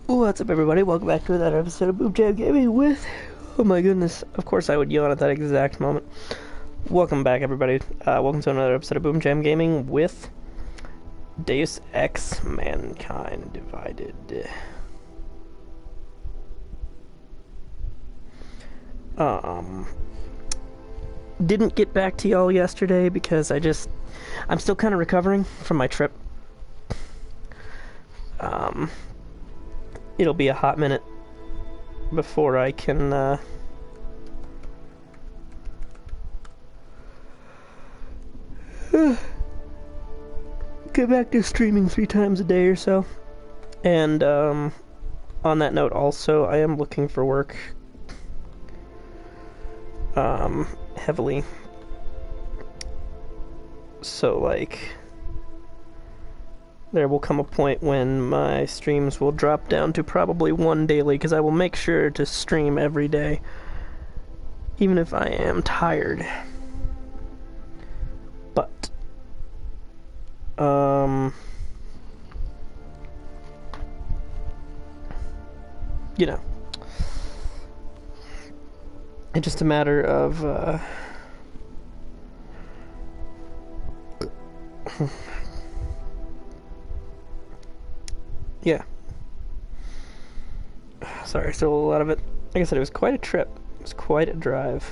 What's up, everybody? Welcome back to another episode of BoomJamGaming with... Oh my goodness, of course I would yawn at that exact moment. Welcome back, everybody. Welcome to another episode of BoomJamGaming with... Deus Ex Mankind Divided. Didn't get back to y'all yesterday because I'm still kind of recovering from my trip. It'll be a hot minute before I can, get back to streaming 3 times a day or so. And, on that note also, I am looking for work, heavily. So, like... there will come a point when my streams will drop down to probably 1 daily, because I will make sure to stream every day, even if I am tired. But, you know, it's just a matter of, yeah. Sorry, still a lot of it. Like I said, it was quite a trip. It was quite a drive.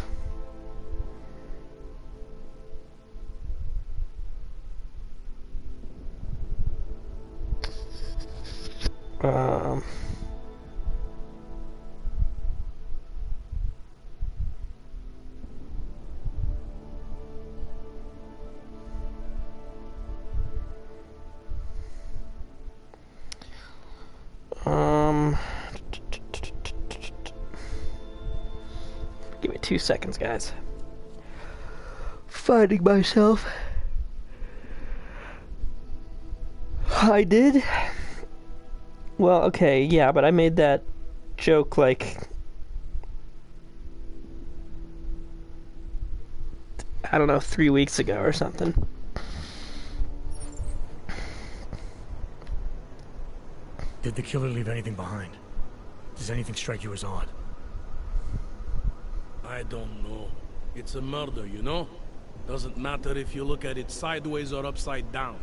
Give me 2 seconds, guys. Finding myself. I did? Well, okay, yeah, but I made that joke, like... I don't know, 3 weeks ago or something. Did the killer leave anything behind? Does anything strike you as odd? I don't know. It's a murder, you know? Doesn't matter if you look at it sideways or upside down.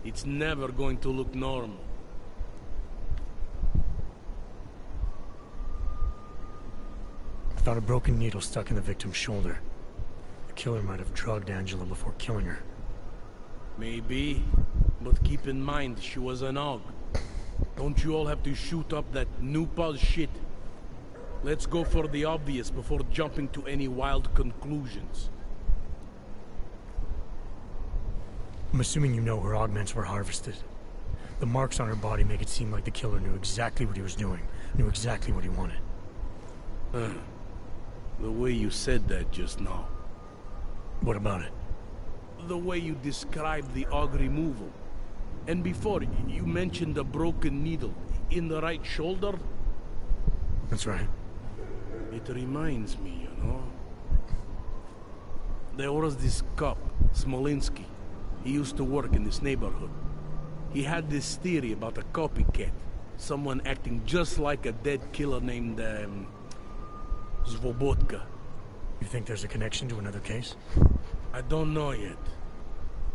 It's never going to look normal. I found a broken needle stuck in the victim's shoulder. The killer might have drugged Angela before killing her. Maybe, but keep in mind she was an AUG. Don't you all have to shoot up that new pulse shit? Let's go for the obvious before jumping to any wild conclusions. I'm assuming you know her augments were harvested. The marks on her body make it seem like the killer knew exactly what he was doing, knew exactly what he wanted. The way you said that just now. What about it? The way you described the AUG removal. And before, you mentioned a broken needle in the right shoulder? That's right. It reminds me, you know. There was this cop, Smolinski. He used to work in this neighborhood. He had this theory about a copycat. Someone acting just like a dead killer named, Svobodka. You think there's a connection to another case? I don't know yet.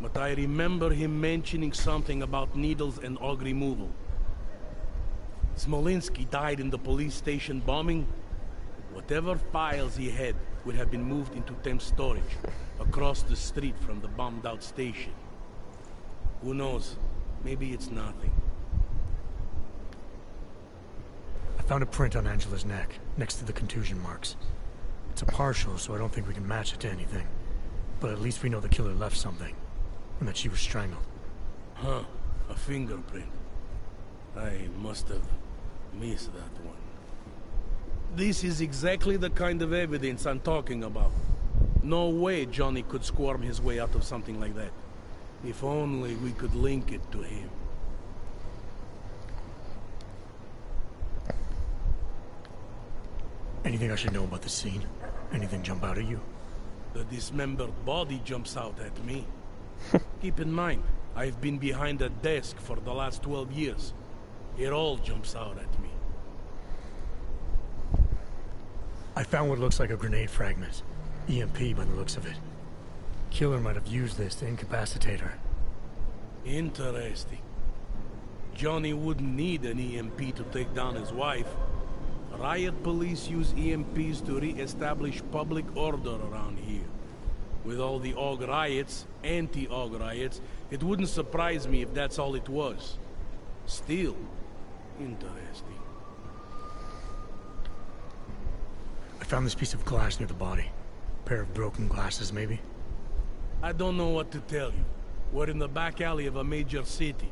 But I remember him mentioning something about needles and AUG removal. Smolinski died in the police station bombing. Whatever files he had would have been moved into temp storage, across the street from the bombed-out station. Who knows? Maybe it's nothing. I found a print on Angela's neck, next to the contusion marks. It's a partial, so I don't think we can match it to anything. But at least we know the killer left something, and that she was strangled. Huh, a fingerprint. I must have missed that one. This is exactly the kind of evidence I'm talking about. No way Johnny could squirm his way out of something like that. If only we could link it to him. Anything I should know about the scene? Anything jump out at you? The dismembered body jumps out at me. Keep in mind, I've been behind a desk for the last 12 years. It all jumps out at me. I found what looks like a grenade fragment. EMP by the looks of it. Killer might have used this to incapacitate her. Interesting. Johnny wouldn't need an EMP to take down his wife. Riot police use EMPs to re-establish public order around here. With all the AUG riots, anti-AUG riots, it wouldn't surprise me if that's all it was. Still, interesting. I found this piece of glass near the body. A pair of broken glasses, maybe? I don't know what to tell you. We're in the back alley of a major city.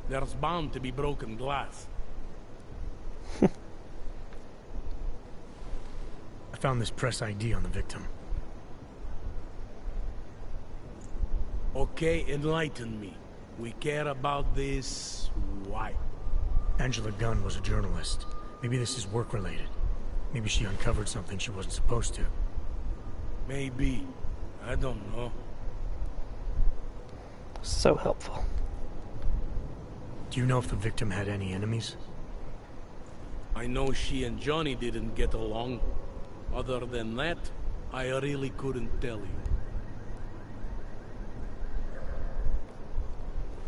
There's bound to be broken glass. I found this press ID on the victim. Okay, enlighten me. We care about this... why? Angela Gunn was a journalist. Maybe this is work-related. Maybe she uncovered something she wasn't supposed to. Maybe. I don't know. So helpful. Do you know if the victim had any enemies? I know she and Johnny didn't get along. Other than that, I really couldn't tell you.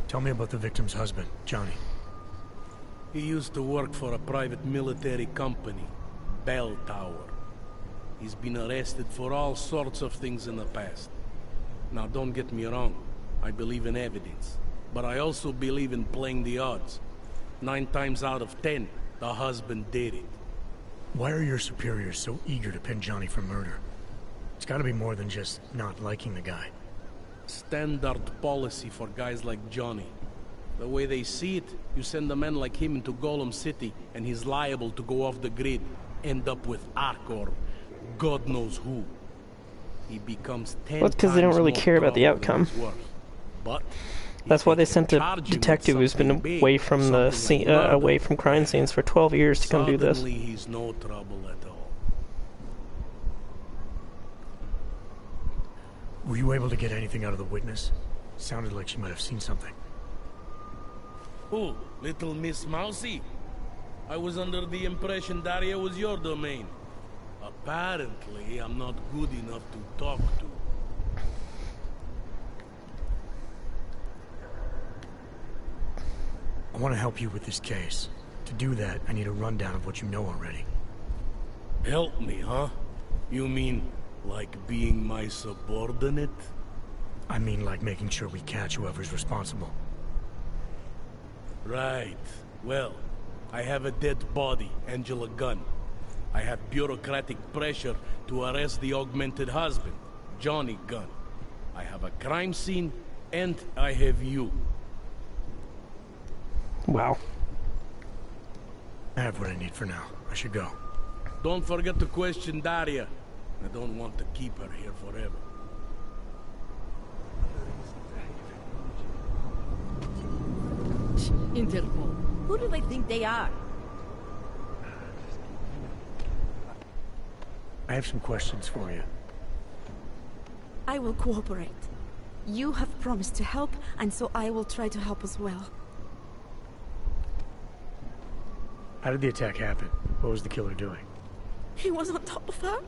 Tell me about the victim's husband, Johnny. He used to work for a private military company, Bell Tower. He's been arrested for all sorts of things in the past. Now don't get me wrong, I believe in evidence. But I also believe in playing the odds. 9 times out of 10, the husband did it. Why are your superiors so eager to pin Johnny for murder? It's gotta be more than just not liking the guy. Standard policy for guys like Johnny. The way they see it, you send a man like him into Golem City, and he's liable to go off the grid, end up with Ark or God knows who. He becomes 10 Well, it's because they don't really care about the outcome. But that's why they sent a detective who's been away from the scene, away from crime scenes for 12 years to come do this. Suddenly he's no trouble at all. Were you able to get anything out of the witness? Sounded like she might have seen something. Who? Little Miss Mousy? I was under the impression Daria was your domain. Apparently, I'm not good enough to talk to. I want to help you with this case. To do that, I need a rundown of what you know already. Help me, huh? You mean, like being my subordinate? I mean like making sure we catch whoever's responsible. Right. Well, I have a dead body, Angela Gunn. I have bureaucratic pressure to arrest the augmented husband, Johnny Gunn. I have a crime scene, and I have you. Wow. I have what I need for now. I should go. Don't forget to question Daria. I don't want to keep her here forever. Interpol. Who do they think they are? I have some questions for you. I will cooperate. You have promised to help, and so I will try to help as well. How did the attack happen? What was the killer doing? He was on top of her,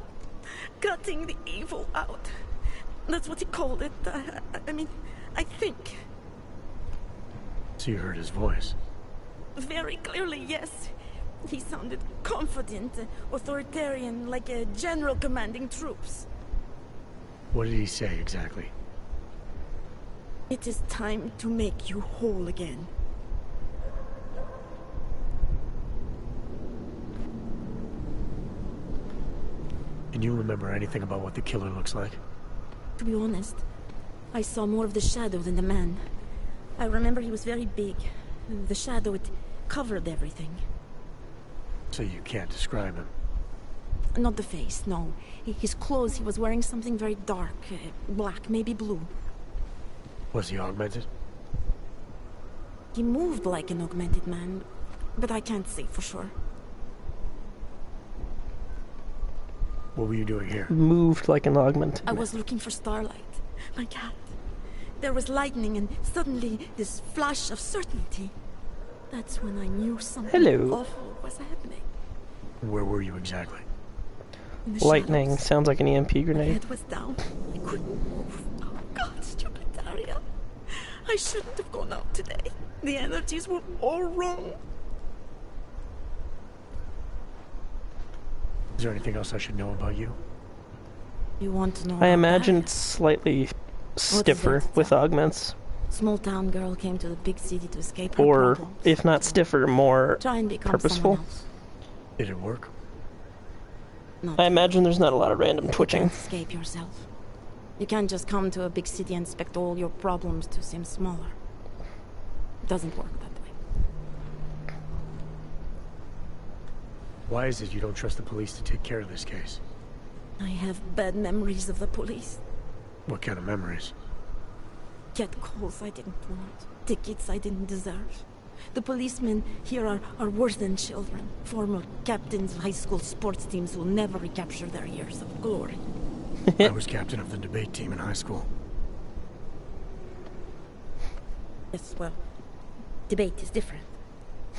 cutting the evil out. That's what he called it. I mean, I think. So you heard his voice? Very clearly, yes. He sounded confident, authoritarian, like a general commanding troops. What did he say exactly? It is time to make you whole again. Can you remember anything about what the killer looks like? To be honest, I saw more of the shadow than the man. I remember he was very big. The shadow, it covered everything. So you can't describe him? Not the face, no. His clothes, he was wearing something very dark. Black, maybe blue. Was he augmented? He moved like an augmented man, but I can't say for sure. What were you doing here? Moved like an augmented. I was looking for Starlight, my cat. There was lightning and suddenly this flash of certainty. That's when I knew something awful was happening. Where were you exactly? The Lightning. shadows. Sounds like an EMP My grenade. head was down. I couldn't move. Oh God, stupid Daria. I shouldn't have gone out today. The energies were all wrong. Is there anything else I should know about you? You want to know I about imagine Daria? it's slightly stiffer that? with augments. Small town girl came to the big city to escape her Or, problems. if not stiffer, more Try and become purposeful. someone else. Did it work? Not I imagine there's not a lot of random You twitching. can't escape yourself. You can't just come to a big city and expect all your problems to seem smaller. It doesn't work that way. Why is it you don't trust the police to take care of this case? I have bad memories of the police. What kind of memories? Get calls I didn't want. Tickets I didn't deserve. The policemen here are worse than children. Former captains of high school sports teams who never recapture their years of glory. I was captain of the debate team in high school. Yes, well, debate is different.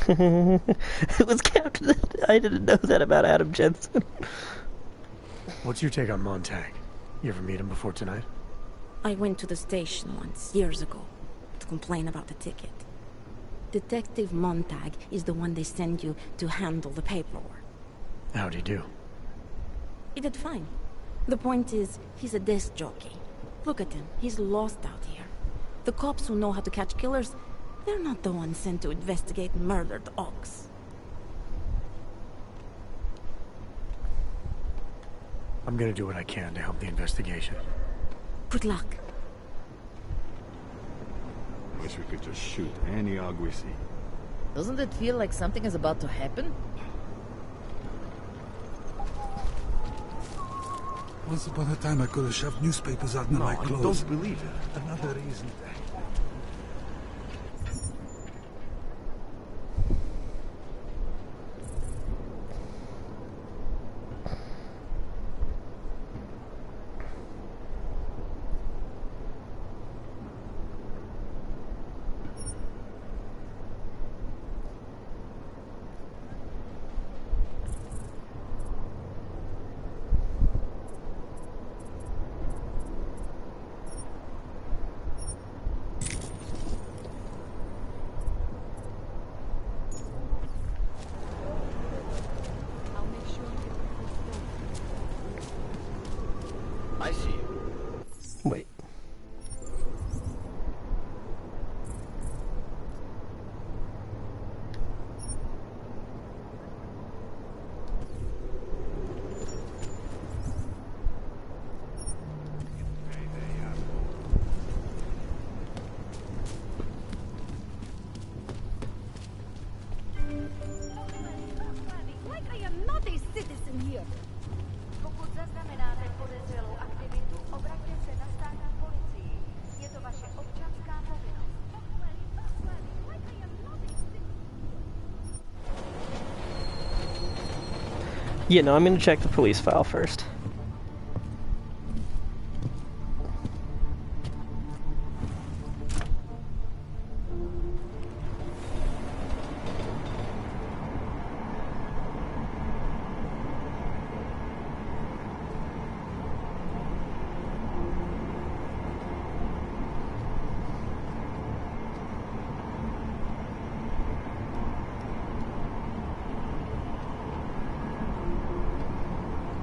It was Captain. I didn't know that about Adam Jensen. What's your take on Montag? You ever meet him before tonight? I went to the station once, years ago, to complain about the ticket. Detective Montag is the one they send you to handle the paperwork. How'd he do? He did fine. The point is, he's a desk jockey. Look at him, he's lost out here. The cops who know how to catch killers, they're not the ones sent to investigate murdered ox. I'm gonna do what I can to help the investigation. Good luck. Wish we could just shoot any hog we see. Doesn't it feel like something is about to happen? Once upon a time I could have shoved newspapers out of my I clothes. don't believe it. Another reason. I see you. Wait. Like I am not a citizen here. Pokud zaznamenáte podezřelou aktivitu, obraťte se na státní policii. Je to vaše občanská povinnost. Yeah, no, I'm gonna check the police file first.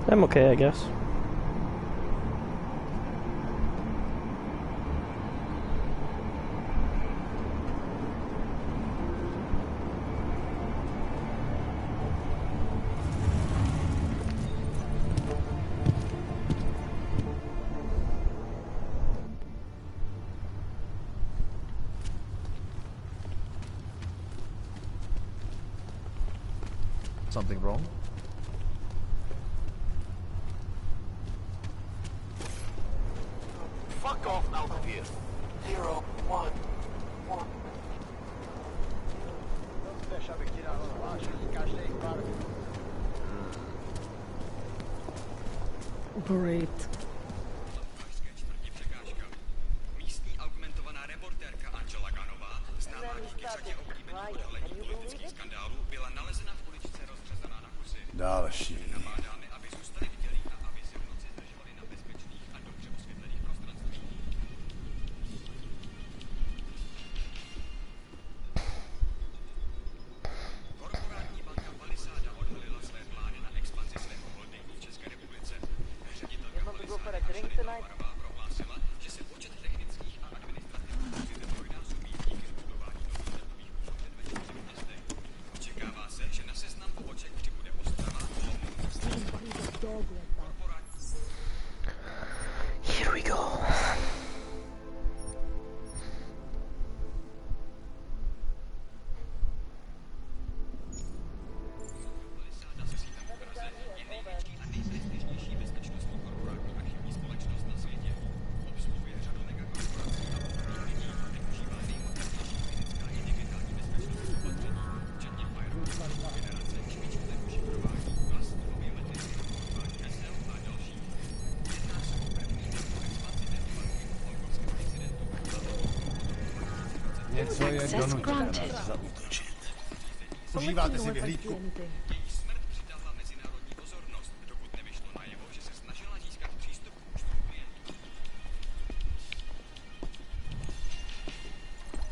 I'm okay, I guess. Something wrong? Fuck off out of here. 0, 1, 1. Great. Místní augmentovaná reportérka Angela Ganová, známá díky řadě oblíbených odhalení politických skandálů, byla nalezena v uličce rozřezaná na kusy. Další. Nabádáme, aby zůstali viděli Access granted. Užíváte si vyhlídku?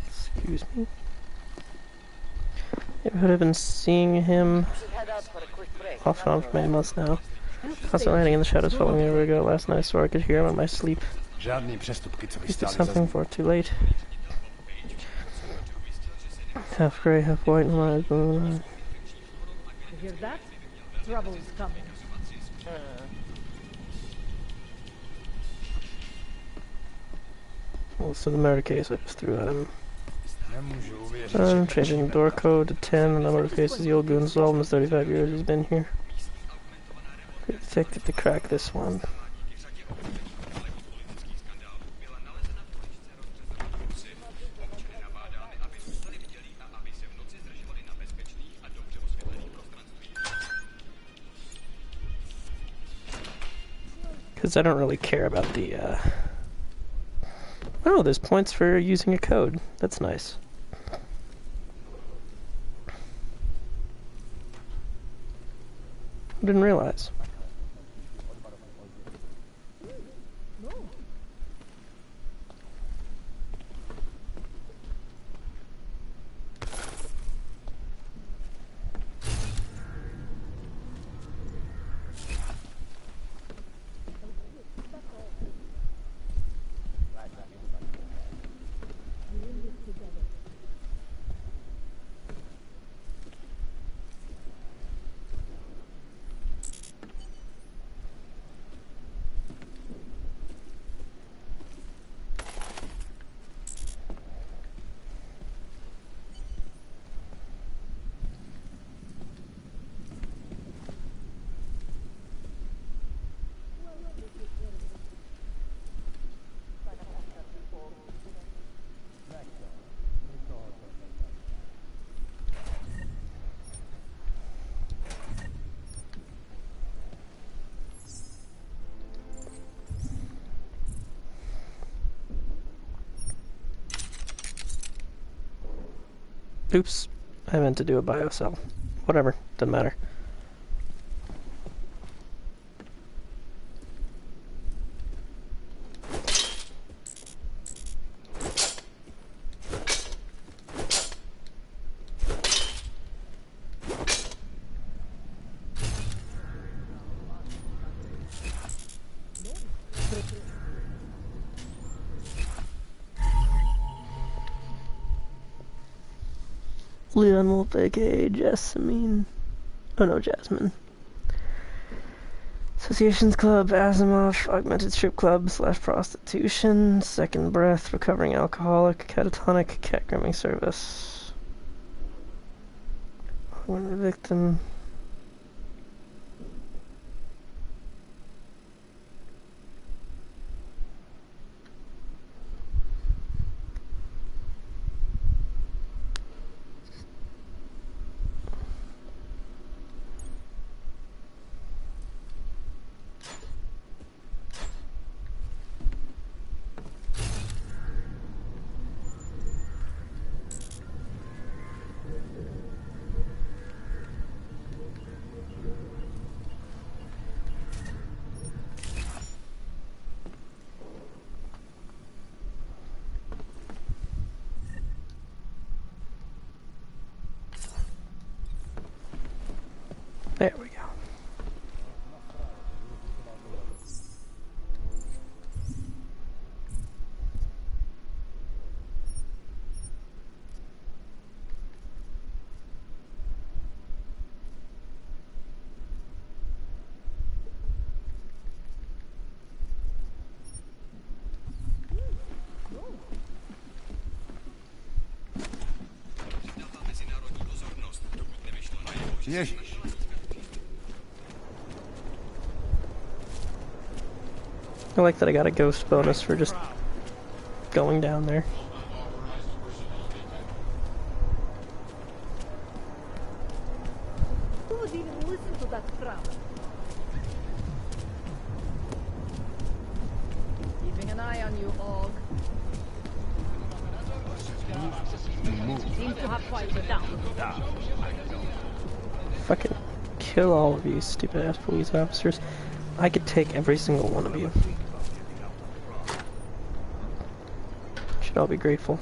Excuse me. I have been seeing him off and on for many months now. Constantly hiding in the shadows, following me everywhere I go. Last night I swore I could hear him in my sleep. Žádný přestupky, co by Is there stály za something for too late? Half grey, half white, and my eyes blue. You hear that? Trouble's coming. Also the murder case I just threw at him. Changing the door code to 10, the number of cases the old goon solved in the 35 years he's been here. Good detective to crack this one. Because I don't really care about the, Oh, there's points for using a code. That's nice. Didn't realize. Oops, I meant to do a bio cell. Whatever, doesn't matter. Leon Wolf, aka Jasmine. Oh no, Jasmine. Associations Club, Asimov, Augmented Strip Club / Prostitution, Second Breath, Recovering Alcoholic, Catatonic, Cat Grooming Service. Augmented Victim. There we go. Ježiš. I like that I got a ghost bonus for just going down there. Who would even listen to that crowd? Keeping an eye on you, Og. Seems to have quieted down. Fucking kill all of you stupid ass police officers. I could take every single one of you. Should all be grateful.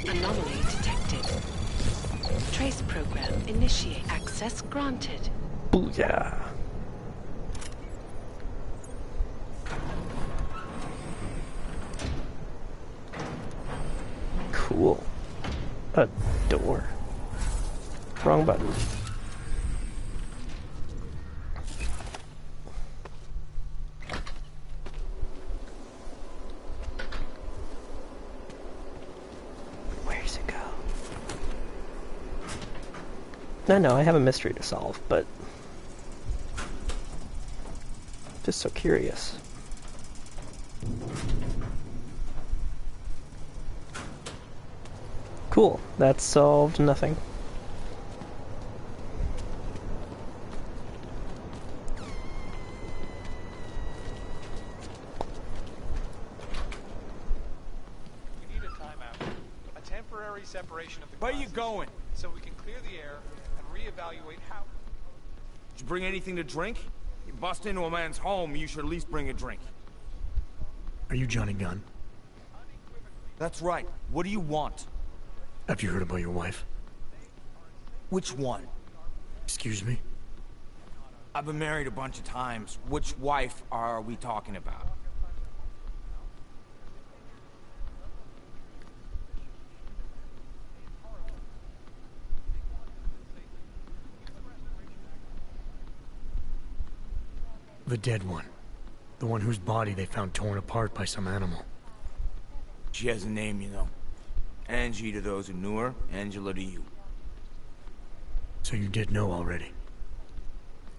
Anomaly detected. Trace program initiate. Access granted. Booyah. Cool. A door. Wrong button. Where's it go? I know, I have a mystery to solve, but just so curious. Cool, that solved nothing. We need a timeout. A temporary separation of the Where are you going? so we can clear the air and reevaluate how... Did you bring anything to drink? You bust into a man's home, you should at least bring a drink. Are you Johnny Gunn? That's right. What do you want? Have you heard about your wife? Which one? Excuse me? I've been married a bunch of times. Which wife are we talking about? The dead one. The one whose body they found torn apart by some animal. She has a name, you know. Angie to those who knew her, Angela to you. So you did know already?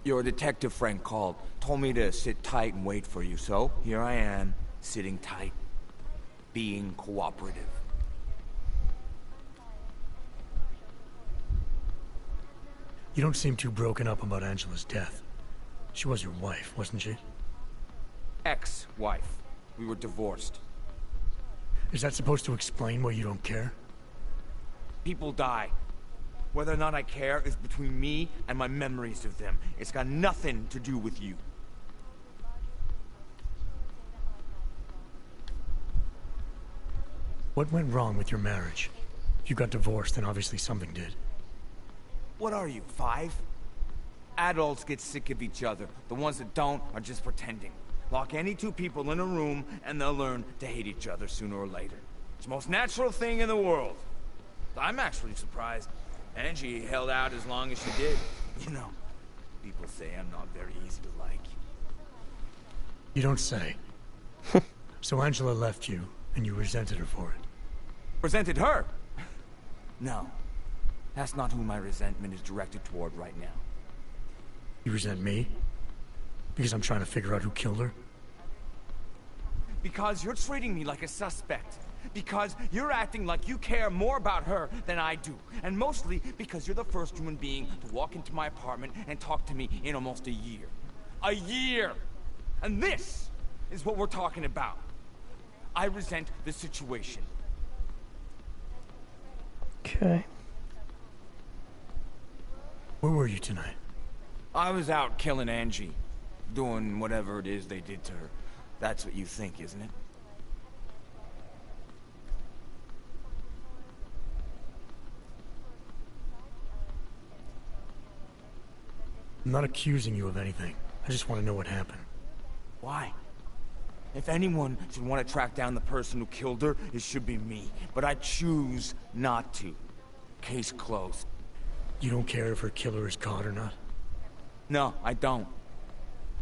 Your detective friend called, told me to sit tight and wait for you, so here I am, sitting tight, being cooperative. You don't seem too broken up about Angela's death. She was your wife, wasn't she? Ex-wife. We were divorced. Is that supposed to explain why you don't care? People die. Whether or not I care is between me and my memories of them. It's got nothing to do with you. What went wrong with your marriage? If you got divorced, then obviously something did. What are you, 5? Adults get sick of each other. The ones that don't are just pretending. Lock any two people in a room, and they'll learn to hate each other sooner or later. It's the most natural thing in the world. I'm actually surprised Angie held out as long as she did. You know, people say I'm not very easy to like. You don't say. So Angela left you, and you resented her for it. Resented her? No. That's not who my resentment is directed toward right now. You resent me? Because I'm trying to figure out who killed her? Because you're treating me like a suspect. Because you're acting like you care more about her than I do. And mostly because you're the first human being to walk into my apartment and talk to me in almost a year. A year! And this is what we're talking about. I resent the situation. Okay. Where were you tonight? I was out killing Angie. Doing whatever it is they did to her. That's what you think, isn't it? I'm not accusing you of anything. I just want to know what happened. Why? If anyone should want to track down the person who killed her, it should be me. But I choose not to. Case closed. You don't care if her killer is caught or not? No, I don't.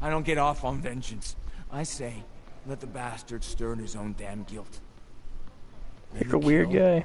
I don't get off on vengeance. I say, let the bastard stir in his own damn guilt. You're a weird guy.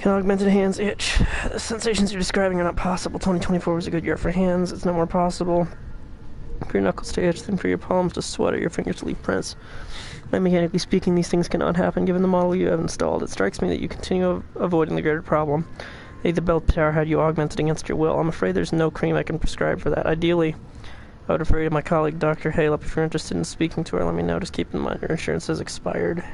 Can augmented hands itch? The sensations you're describing are not possible. 2024 was a good year for hands. It's no more possible for your knuckles to itch than for your palms to sweat or your fingers to leave prints. Mechanically speaking, these things cannot happen given the model you have installed. It strikes me that you continue avoiding the greater problem. The bell tower had you augmented against your will. I'm afraid there's no cream I can prescribe for that. Ideally, I would refer you to my colleague, Dr. Halep. If you're interested in speaking to her, let me know. Just keep in mind your insurance has expired.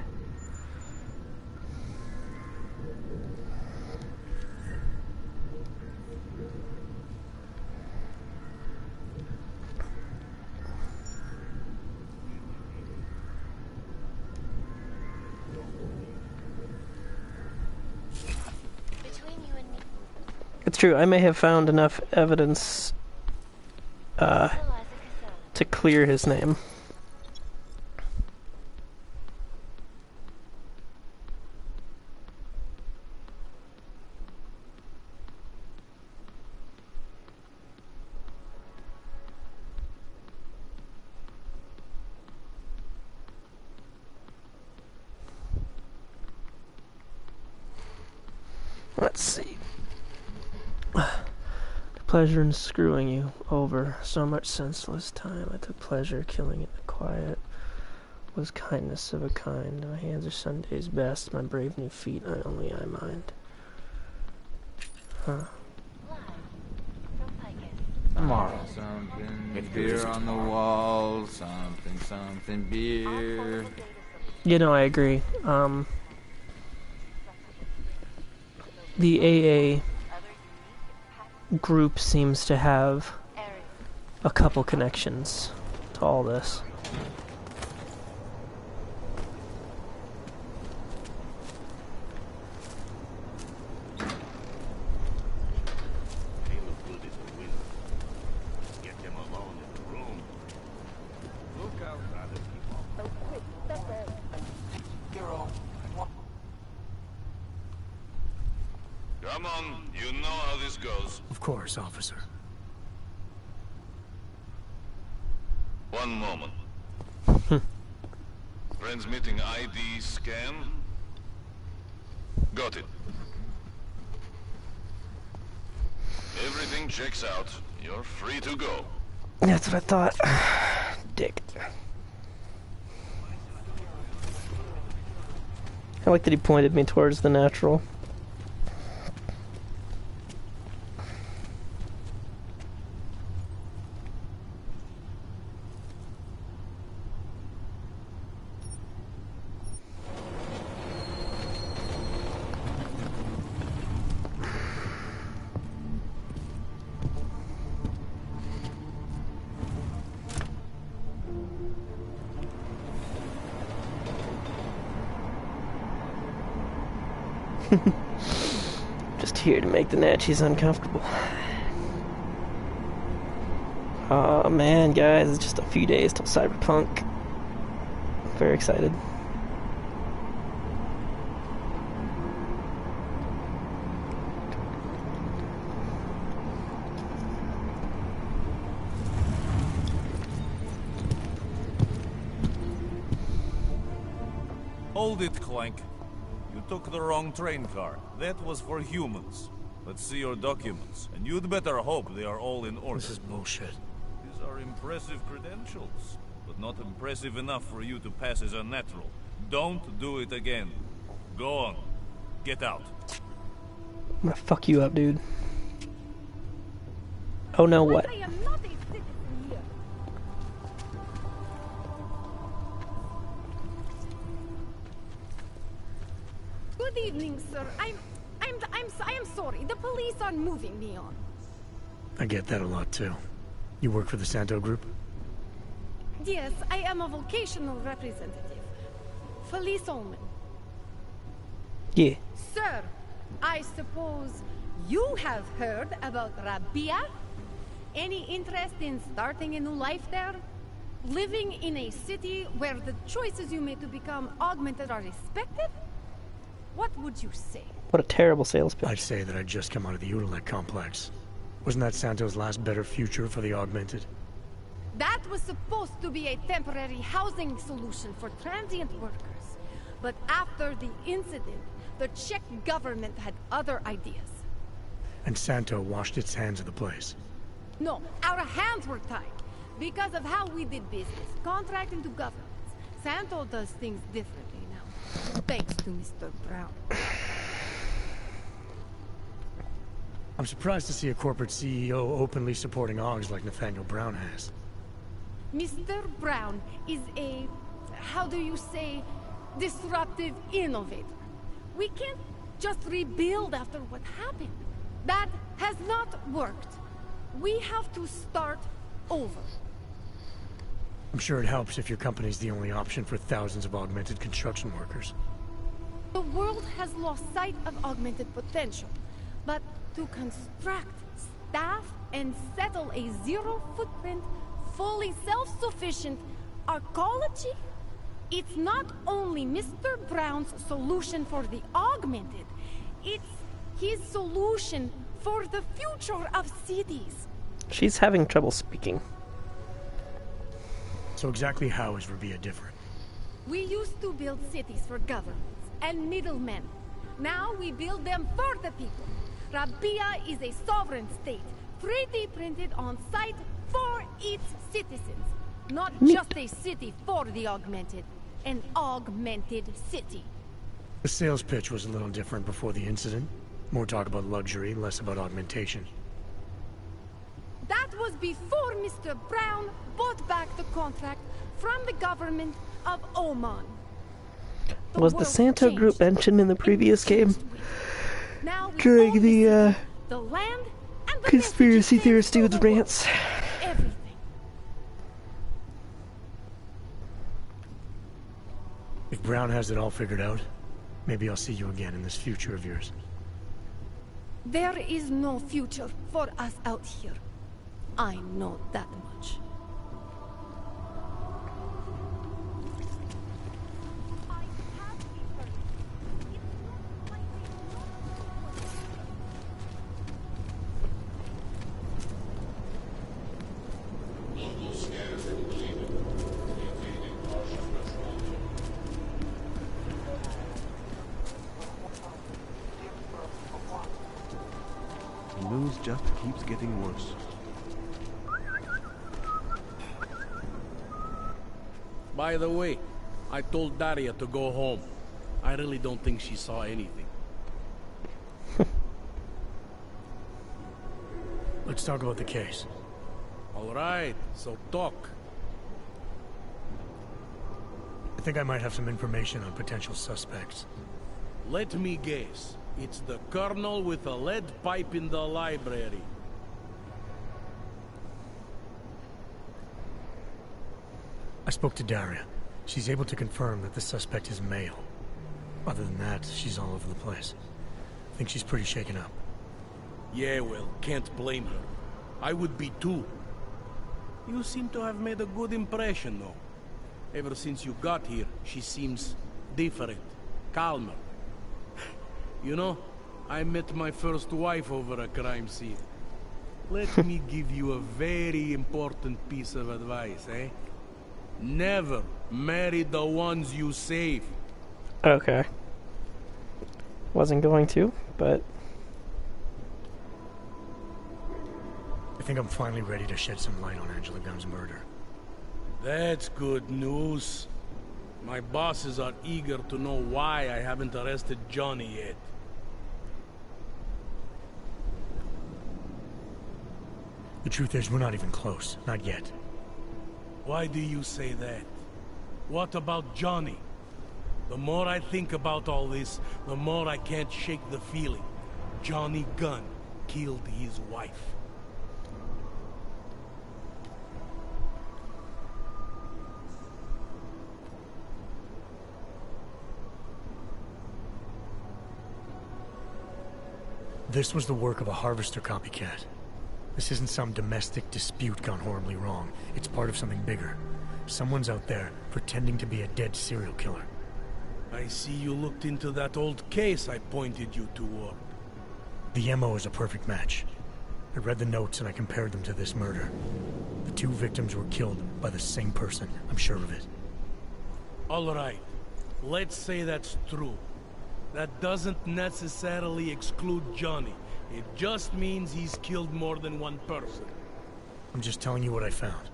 It's true, I may have found enough evidence to clear his name. Let's see. Pleasure in screwing you over. So much senseless time. I took pleasure killing it in the quiet. Was kindness of a kind. My hands are Sunday's best. My brave new feet. I mind. Huh. Tomorrow. Something beer on the wall. Something beer. You know, I agree. The AA group seems to have a couple connections to all this. Come on, you know how this goes. Of course, officer. One moment. Transmitting ID scan. Got it. Everything checks out. You're free to go. That's what I thought. Dick. I like that he pointed me towards the natural. Just here to make the Natchies uncomfortable. Oh man, guys, it's just a few days till Cyberpunk. Very excited. Hold it, Clank. You took the wrong train car. That was for humans. Let's see your documents, and you'd better hope they are all in order. This is bullshit. These are impressive credentials, but not impressive enough for you to pass as a natural. Don't do it again. Go on. Get out. I'm gonna fuck you up, dude. Oh no, what? I am not a citizen here. Good evening, sir. I'm sorry. The police are moving me on. I get that a lot too. You work for the Santo Group? Yes, I am a vocational representative. Felice Ullman. Yeah. Sir, I suppose you have heard about Rabia? Any interest in starting a new life there? Living in a city where the choices you make to become augmented are respected? What would you say? What a terrible sales pitch. I'd say that I'd just come out of the Utilec complex. Wasn't that Santo's last better future for the augmented? That was supposed to be a temporary housing solution for transient workers. But after the incident, the Czech government had other ideas. And Santo washed its hands of the place. No, our hands were tied. Because of how we did business, contracting to governments. Santo does things differently now. Thanks to Mr. Brown. I'm surprised to see a corporate CEO openly supporting OGs like Nathaniel Brown has. Mr. Brown is a, how do you say, disruptive innovator. We can't just rebuild after what happened. That has not worked. We have to start over. I'm sure it helps if your company's the only option for thousands of augmented construction workers. The world has lost sight of augmented potential, but to construct, staff, and settle a zero-footprint, fully self-sufficient arcology, it's not only Mr. Brown's solution for the augmented, it's his solution for the future of cities. She's having trouble speaking. So exactly how is Rabia different? We used to build cities for governments and middlemen. Now we build them for the people. Rabia is a sovereign state, 3D printed on site for its citizens. Not just a city for the augmented. An augmented city. The sales pitch was a little different before the incident. More talk about luxury, less about augmentation. That was before Mr. Brown bought back the contract from the government of Oman. Was the Santo group mentioned in the previous game? Now During the land and the conspiracy theorist dude's rants. Everything. If Brown has it all figured out, maybe I'll see you again in this future of yours. There is no future for us out here. I know that much. The news just keeps getting worse. By the way, I told Daria to go home. I really don't think she saw anything. Let's talk about the case. All right, so talk. I think I might have some information on potential suspects. Let me guess. It's the colonel with a lead pipe in the library. I spoke to Daria. She's able to confirm that the suspect is male. Other than that, she's all over the place. I think she's pretty shaken up. Yeah, well, can't blame her. I would be too. You seem to have made a good impression, though. Ever since you got here, she seems different, calmer. You know, I met my first wife over a crime scene. Let me give you a very important piece of advice, eh? Never marry the ones you save. Okay. Wasn't going to, but... I think I'm finally ready to shed some light on Angela Gunn's murder. That's good news. My bosses are eager to know why I haven't arrested Johnny yet. The truth is, we're not even close. Not yet. Why do you say that? What about Johnny? The more I think about all this, the more I can't shake the feeling. Johnny Gunn killed his wife. This was the work of a harvester copycat. This isn't some domestic dispute gone horribly wrong. It's part of something bigger. Someone's out there pretending to be a dead serial killer. I see you looked into that old case I pointed you toward. The MO is a perfect match. I read the notes and I compared them to this murder. The two victims were killed by the same person, I'm sure of it. All right. Let's say that's true. That doesn't necessarily exclude Johnny. It just means he's killed more than one person. I'm just telling you what I found.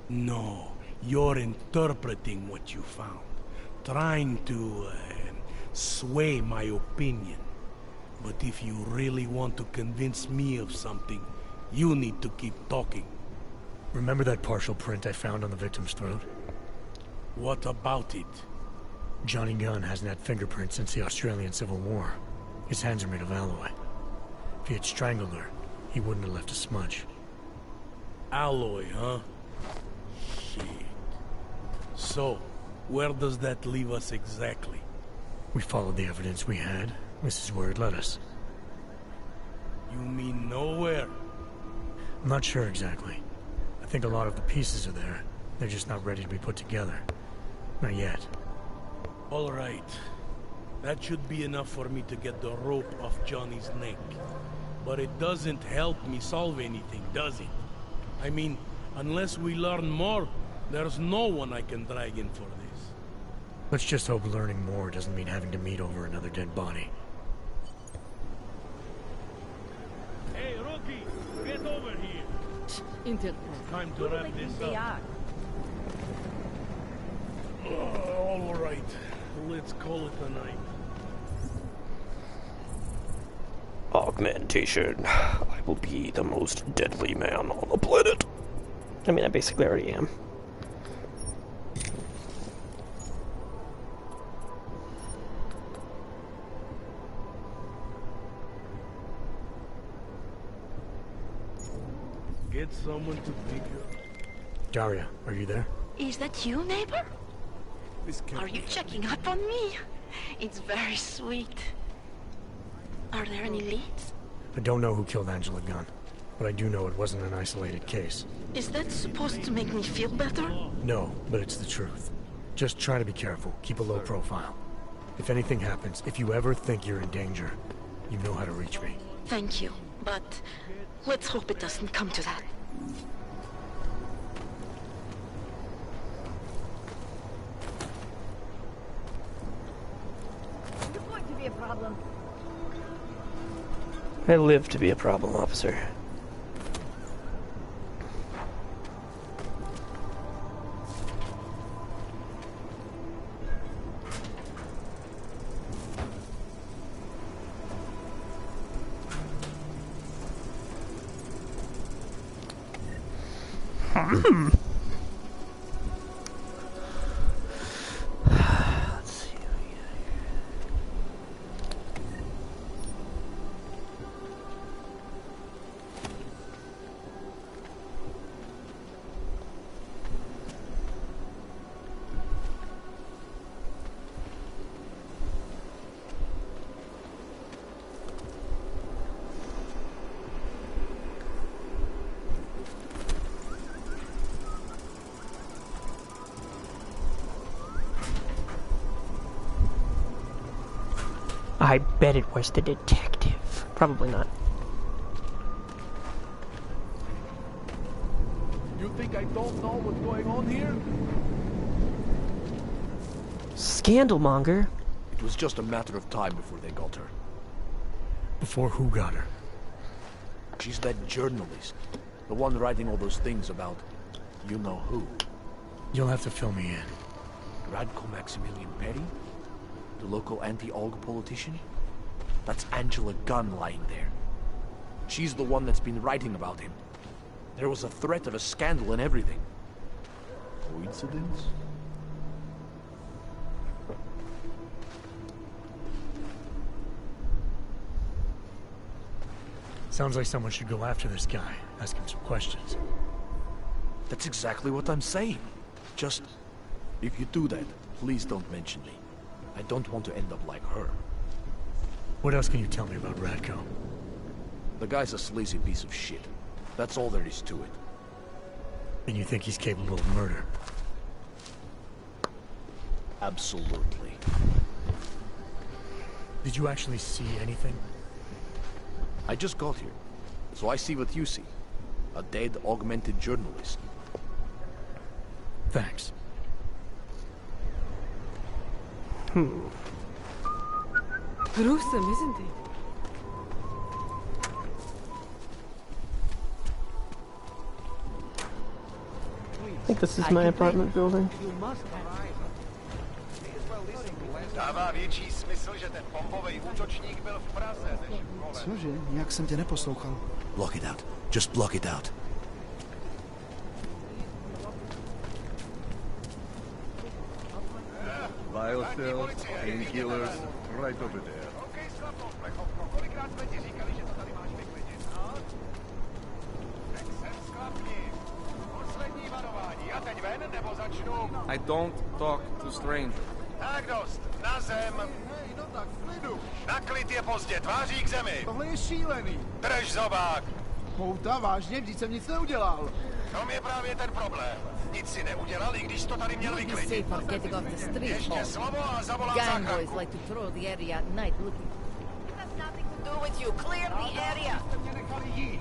No, you're interpreting what you found. Trying to sway my opinion. But if you really want to convince me of something, you need to keep talking. Remember that partial print I found on the victim's throat? What about it? Johnny Gunn hasn't had fingerprints since the Australian Civil War. His hands are made of alloy. If he had strangled her, he wouldn't have left a smudge. Alloy, huh? Shit. So, where does that leave us exactly? We followed the evidence we had. This is where it led us. You mean nowhere? I'm not sure exactly. I think a lot of the pieces are there. They're just not ready to be put together. Not yet. All right. That should be enough for me to get the rope off Johnny's neck. But it doesn't help me solve anything, does it? I mean, unless we learn more, there's no one I can drag in for this. Let's just hope learning more doesn't mean having to meet over another dead body. Hey, rookie! Get over here! Time to wrap this up. All right. Let's call it a night. Augmentation. I will be the most deadly man on the planet. I mean, I basically already am. Get someone to pick you up. Daria, are you there? Is that you, neighbor? Are you checking up on me? It's very sweet. Are there any leads? I don't know who killed Angela Gunn, but I do know it wasn't an isolated case. Is that supposed to make me feel better? No, but it's the truth. Just try to be careful. Keep a low profile. If anything happens, if you ever think you're in danger, you know how to reach me. Thank you, but let's hope it doesn't come to that. You're going to be a problem. I live to be a problem, officer. Let's see what we got here. I bet it was the detective. Probably not. You think I don't know what's going on here? Scandalmonger? It was just a matter of time before they got her. Before who got her? She's that journalist. The one writing all those things about you know who. You'll have to fill me in. Radko Maximilian Perry? The local anti-Olga politician? That's Angela Gunn lying there. She's the one that's been writing about him. There was a threat of a scandal and everything. Coincidence? Sounds like someone should go after this guy, ask him some questions. That's exactly what I'm saying. Just, if you do that, please don't mention me. I don't want to end up like her. What else can you tell me about Radko? The guy's a sleazy piece of shit. That's all there is to it. And you think he's capable of murder? Absolutely. Did you actually see anything? I just got here, so I see what you see. A dead, augmented journalist. Thanks. Gruesome, isn't it? I think this is my apartment building. Dává větší smysl, že ten bombový útočník byl v Praze. Cože? Nějak jsem tě neposlouchal. Block it out. Just block it out. Biocells, painkillers, right over there. Kolikrát jsme ti říkali, že to tady máš vyklidit, no? Tak se sklapni. Poslední varování. A teď ven, nebo začnu? I don't talk to strangers. Tak dost. Na zem. Hej, no tak v klidu. Na klid je pozdě. Tváří k zemi. Tohle je šílený. Drž zobák. Pouta, vážně, vždyť jsem nic neudělal. To je právě ten problém. Nic si neudělal, i když to tady měl vyklidit. Ještě slovo a zavolám Gang záchranku. boys like to throw the area at night looking. It has nothing to do with you. Clear the area. Jste mě nechali jít.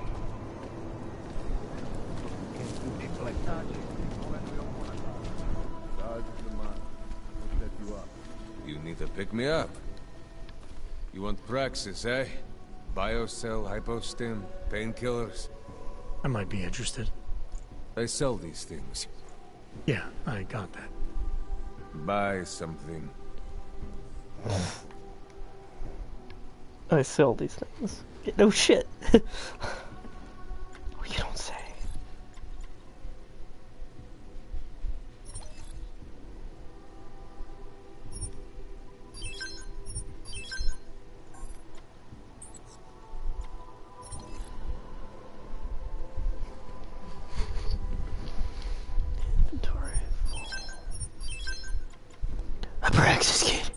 You need to pick me up. You want praxis, eh? Biocell, hypostim, painkillers. I might be interested. They sell these things. Yeah, I got that. Buy something. I sell these things. No shit. Oh, you don't say. Inventory full. A praxis kit.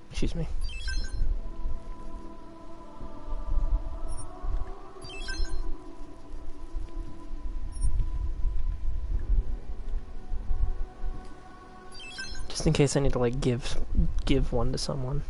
Excuse me. Just in case I need to like give one to someone.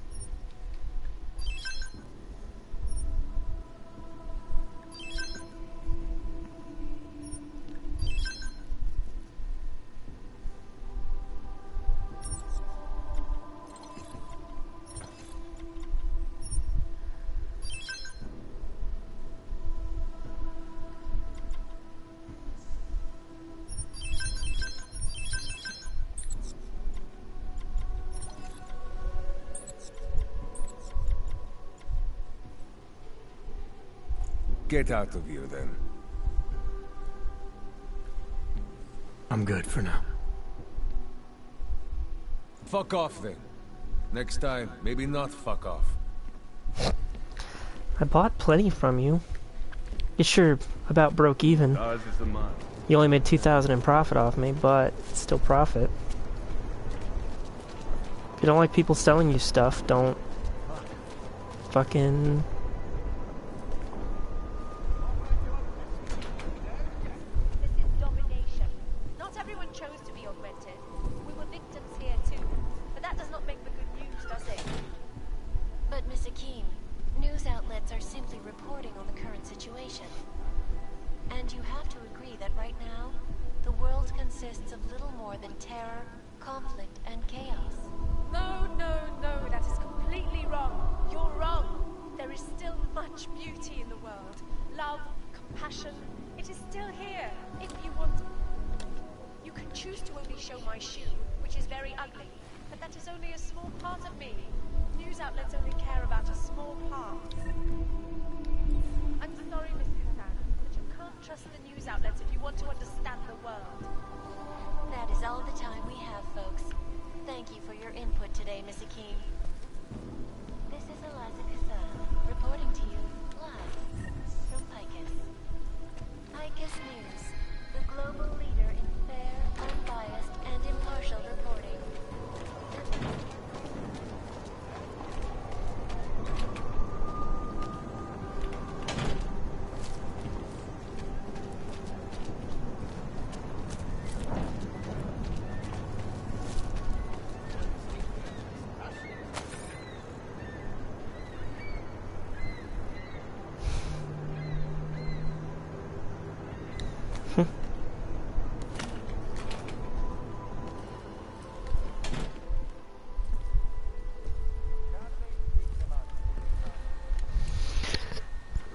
Get out of here, then. I'm good for now. Fuck off, then. Next time, maybe not fuck off. I bought plenty from you. You sure about broke even. Ours is the mine. You only made 2,000 in profit off me, but it's still profit. If you don't like people selling you stuff, don't fucking... Not everyone chose to be augmented. We were victims here too. But that does not make for good news, does it? But Miss Akeem, news outlets are simply reporting on the current situation. And you have to agree that right now, the world consists of little more than terror, conflict, and chaos. No, that is completely wrong. You're wrong. There is still much beauty in the world. Love, compassion, it is still here. If you want... You can choose to only show my shoe, which is very ugly, but that is only a small part of me. News outlets only care about a small part. I'm sorry, Miss Hassan, but you can't trust the news outlets if you want to understand the world. That is all the time we have, folks. Thank you for your input today, Miss Akeem. This is Eliza Hassan, reporting to you live from Picus. Picus News, the global leader in fair, unbiased, and impartial reporting.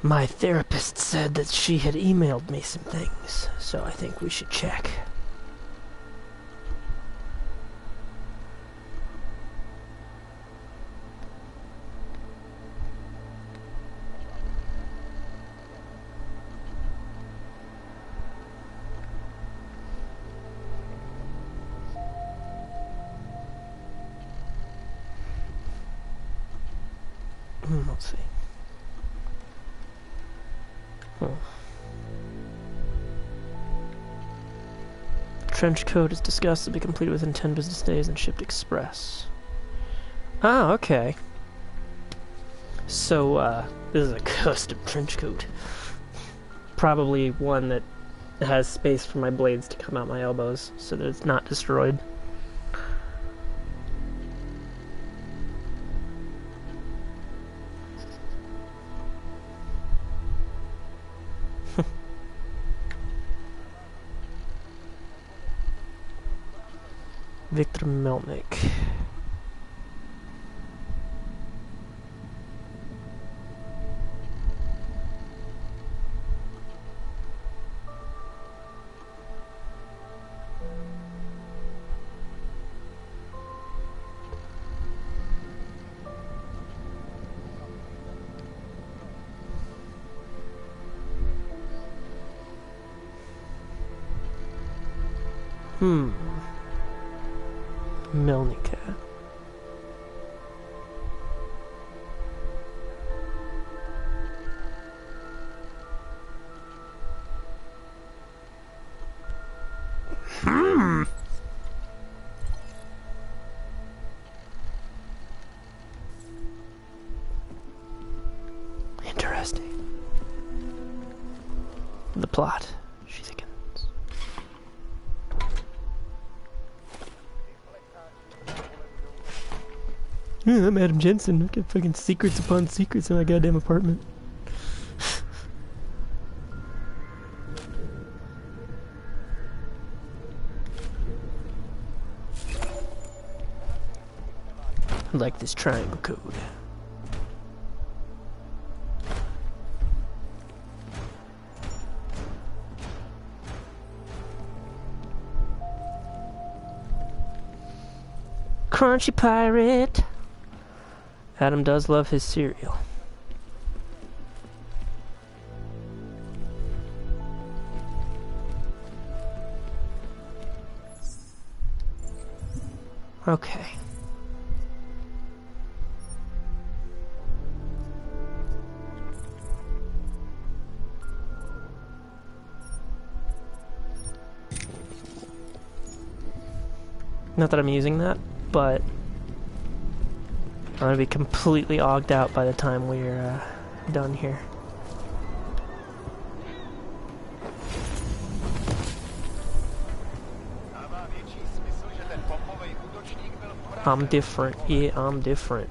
My therapist said that she had emailed me some things, so I think we should check. Let's see. Trench coat is discussed to be completed within 10 business days and shipped express. Ah, okay. So, this is a custom trench coat. Probably one that has space for my blades to come out my elbows, so that it's not destroyed. Victor Melnick. Melnica. Interesting. The plot. She thickens. Yeah, I'm Adam Jensen. I've got fucking secrets upon secrets in my goddamn apartment. I like this triangle code. Crunchy pirate. Adam does love his cereal. Okay. Not that I'm using that, but I'm gonna be completely ogged out by the time we're done here. I'm different. Yeah, I'm different.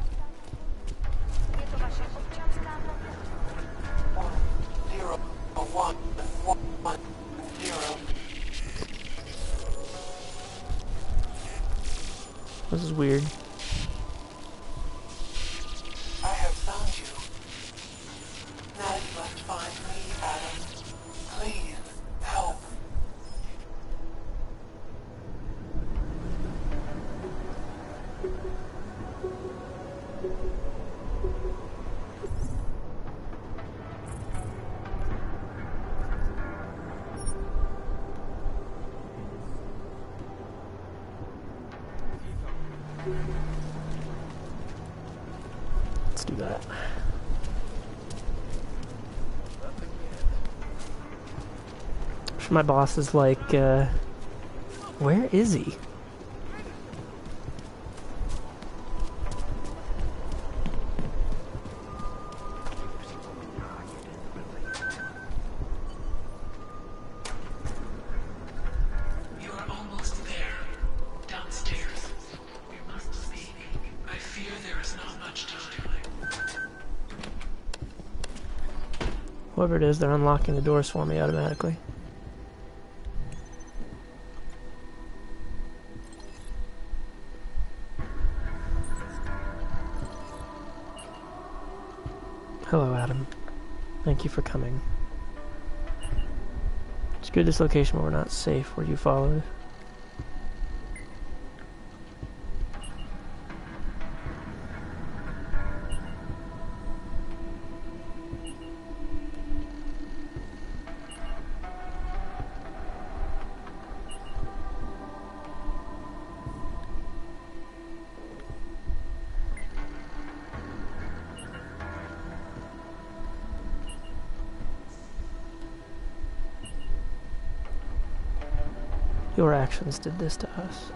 This is weird. I have found you. Now you must find me, Adam. Please, help. Let's do that. I'm sure my boss is like, where is he? You are almost there. Downstairs. We must speak. I fear there is not much time. Whoever it is, they're unlocking the doors for me automatically. Hello, Adam. Thank you for coming. Secure this location where we're not safe. Were you followed? Your actions did this to us.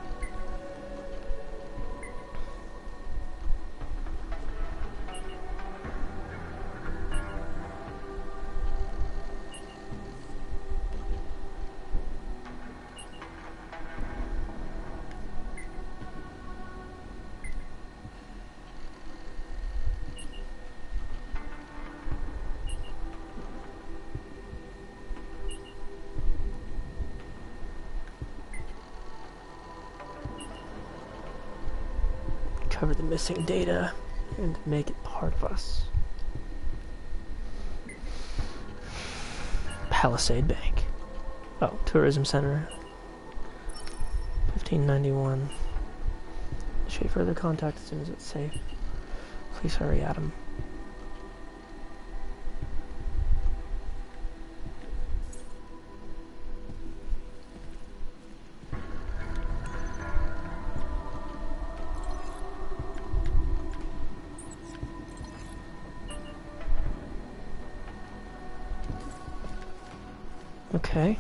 Cover the missing data and make it part of us. Palisade Bank. Oh, Tourism Center. 1591. Initiate further contact as soon as it's safe. Please hurry, Adam. Okay.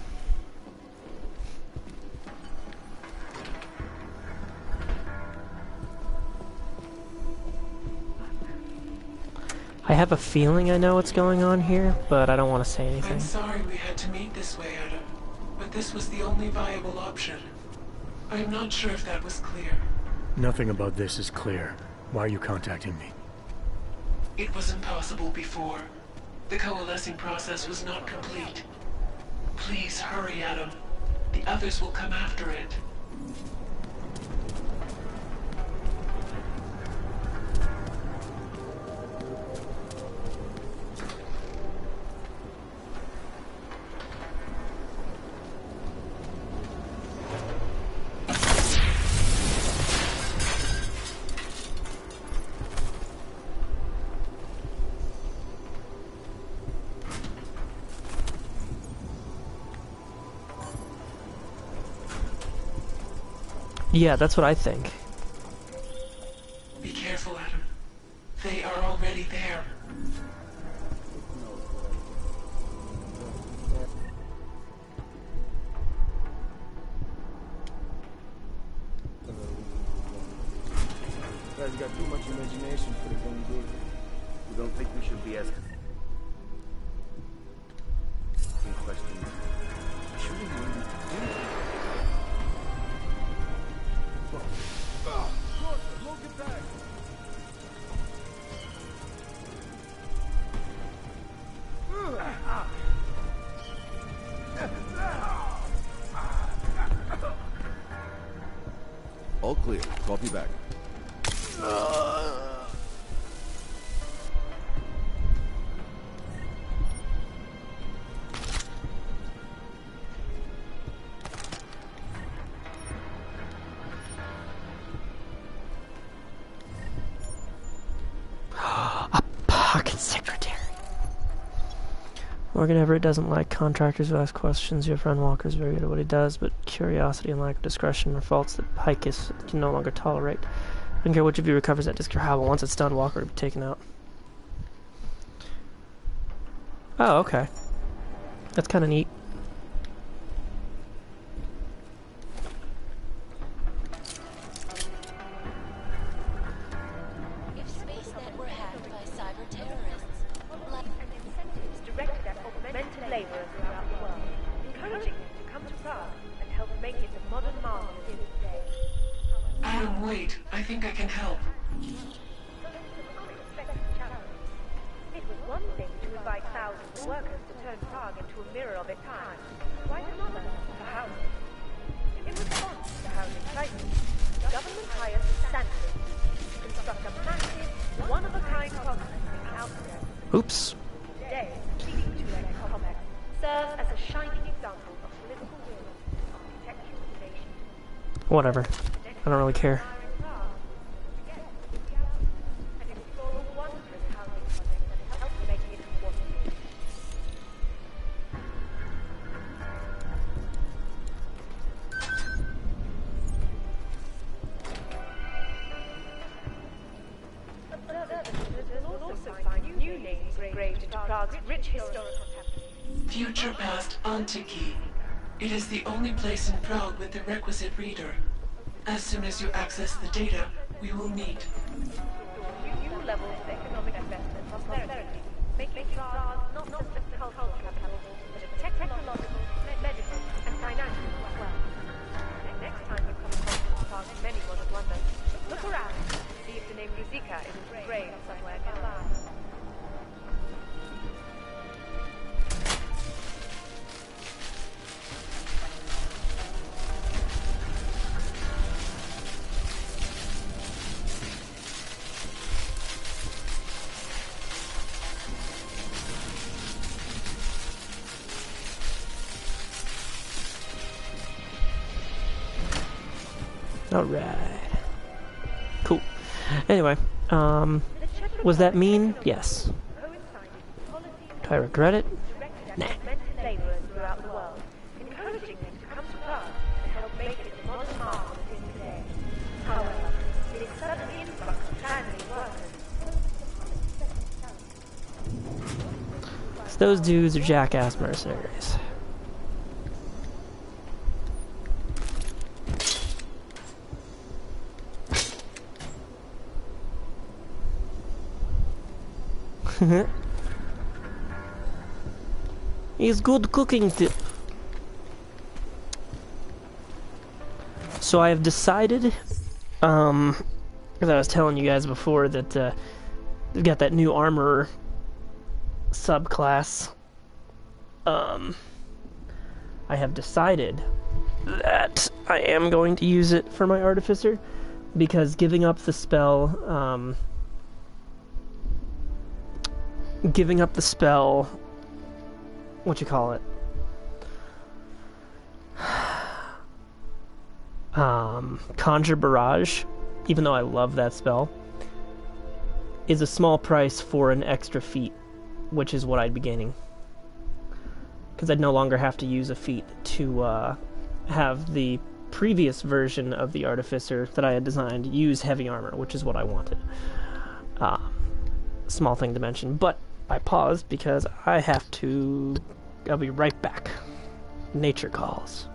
I have a feeling I know what's going on here, but I don't want to say anything. I'm sorry we had to meet this way, Adam, but this was the only viable option. I'm not sure if that was clear. Nothing about this is clear. Why are you contacting me? It was impossible before. The coalescing process was not complete. Please hurry, Adam. The others will come after it. Yeah, that's what I think. Be careful, Adam. They are already there. You guys got too much imagination for the gun good. We don't think we should be asking questions. Shouldn't we do? All clear. Copy back. A pocket secretary. Morgan Everett doesn't like contractors who ask questions. Your friend Walker's very good at what he does, but curiosity and lack of discretion are faults that Picus can no longer tolerate. I don't care which of you recovers that disc or how, but once it's done, Walker will be taken out. Oh, okay. That's kind of neat. If SpaceNet were hacked by cyber terrorists, and incentives directed at augmented laborers around the world, encouraging them to come to Prague and help make it a modern market in today. Adam, wait. I think I can help. It was one thing to invite thousands of workers to turn Prague into a mirror of its time. Quite another for housing. In response to the housing crisis, the government hired Sanders to construct a massive, one-of-a-kind complex in the outskirts. Oops. Today, Whatever. I don't really care. Future Past Antiki. It is the only place in Prague with the requisite reader. As soon as you access the data, we will meet. New levels of economic investment and prosperity, making Prague not just a cultural capital, but a technological, medical, and financial as well. Next time you come across Prague's many modern wonders, look around, see if the name Ruzika is engraved somewhere nearby. Alright. Cool. Anyway, was that mean? Yes. Do I regret it? Nah. Laborers throughout the world, encouraging them to come to Prague and help make it the modern marvel it is today. However, this sudden influx of transit workers. So those dudes are jackass mercenaries. He's good cooking tip. So I have decided, as I was telling you guys before, that we've got that new armor subclass. I have decided that I am going to use it for my artificer, because giving up the spell, what you call it? Conjure Barrage, even though I love that spell, is a small price for an extra feat, which is what I'd be gaining. Because I'd no longer have to use a feat to have the previous version of the Artificer that I had designed use heavy armor, which is what I wanted. Small thing to mention, but I paused because I have to... I'll be right back. Nature calls.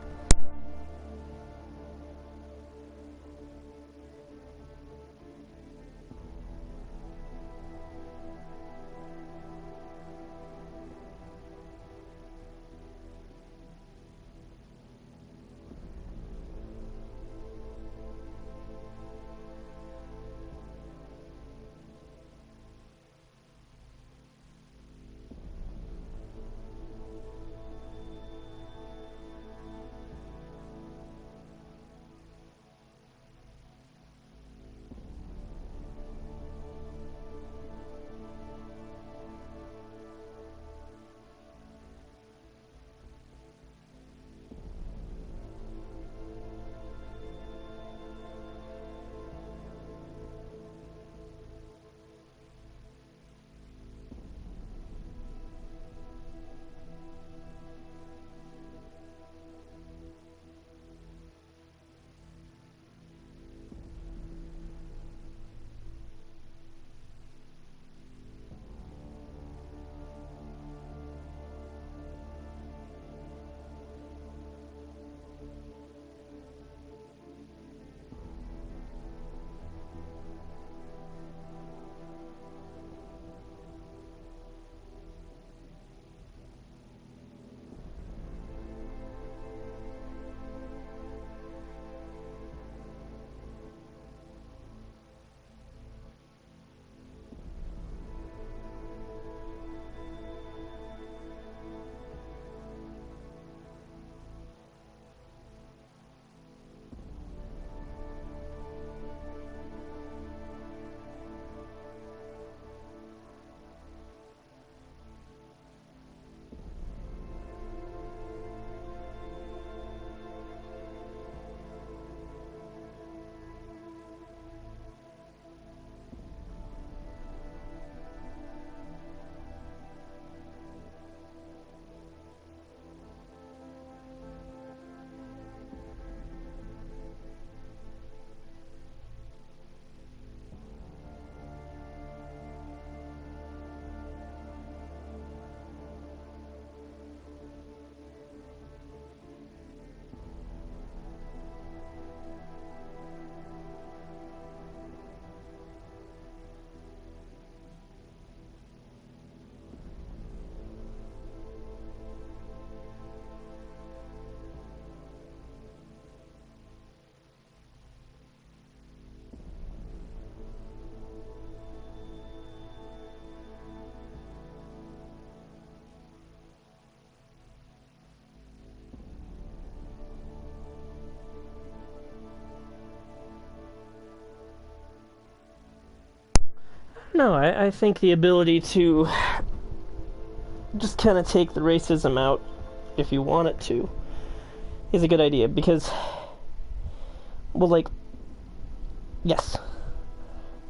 No, I think the ability to just kind of take the racism out, if you want it to, is a good idea, because, well, like, yes,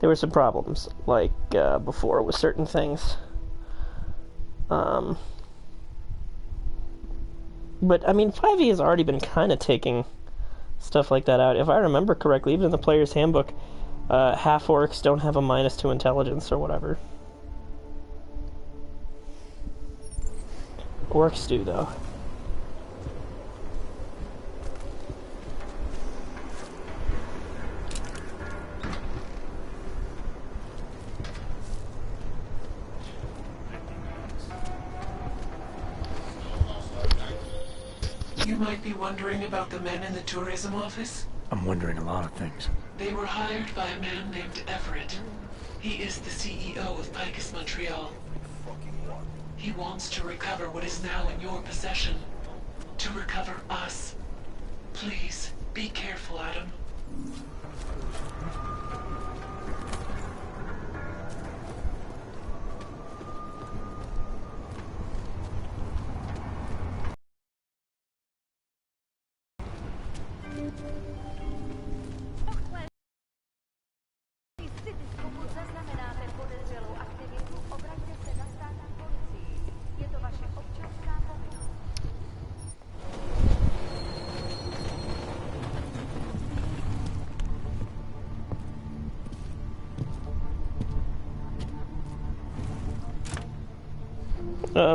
there were some problems, like, before with certain things. But, I mean, 5e has already been kind of taking stuff like that out. If I remember correctly, even in the player's handbook, half-orcs don't have a -2 intelligence or whatever. Orcs do, though. You might be wondering about the men in the tourism office. I'm wondering a lot of things. They were hired by a man named Everett. He is the CEO of Picus Montreal. He wants to recover what is now in your possession. To recover us. Please, be careful, Adam.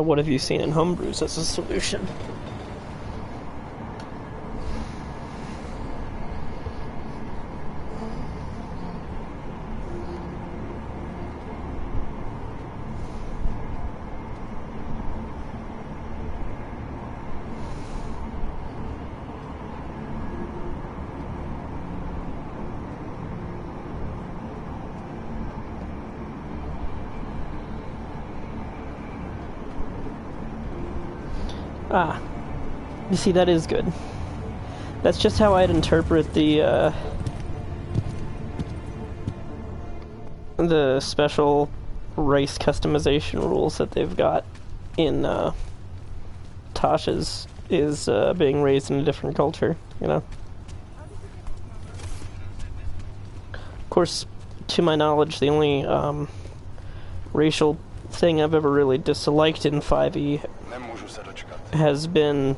What have you seen in homebrews as a solution? Ah, you see, that is good. That's just how I'd interpret the special race customization rules that they've got in Tasha's, is being raised in a different culture, you know? Of course, to my knowledge, the only racial thing I've ever really disliked in 5e has been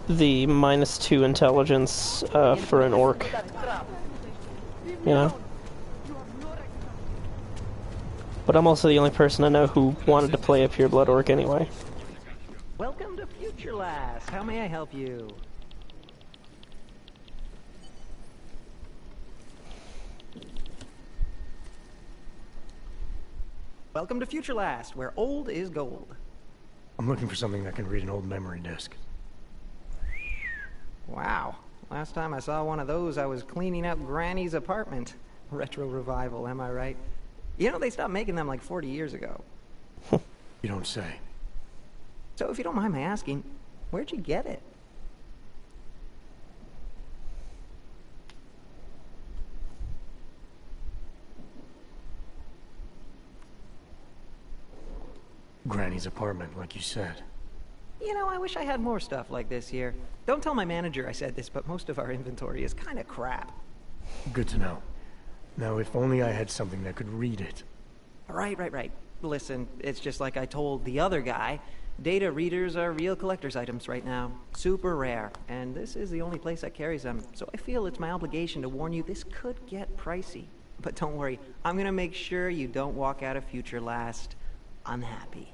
the -2 intelligence for an orc. You know? But I'm also the only person I know who wanted to play a pureblood orc anyway. Welcome to Future Lass. How may I help you? Welcome to Future Last, where old is gold. I'm looking for something that can read an old memory disk. Wow. Last time I saw one of those, I was cleaning up Granny's apartment. Retro revival, am I right? You know, they stopped making them like 40 years ago. You don't say. So if you don't mind my asking, where'd you get it? Granny's apartment, like you said. You know, I wish I had more stuff like this here. Don't tell my manager I said this, but most of our inventory is kind of crap. Good to know. Now, if only I had something that could read it. Right. Listen, it's just like I told the other guy. Data readers are real collector's items right now. Super rare. And this is the only place that carries them. So I feel it's my obligation to warn you this could get pricey. But don't worry, I'm gonna make sure you don't walk out of Future Last unhappy.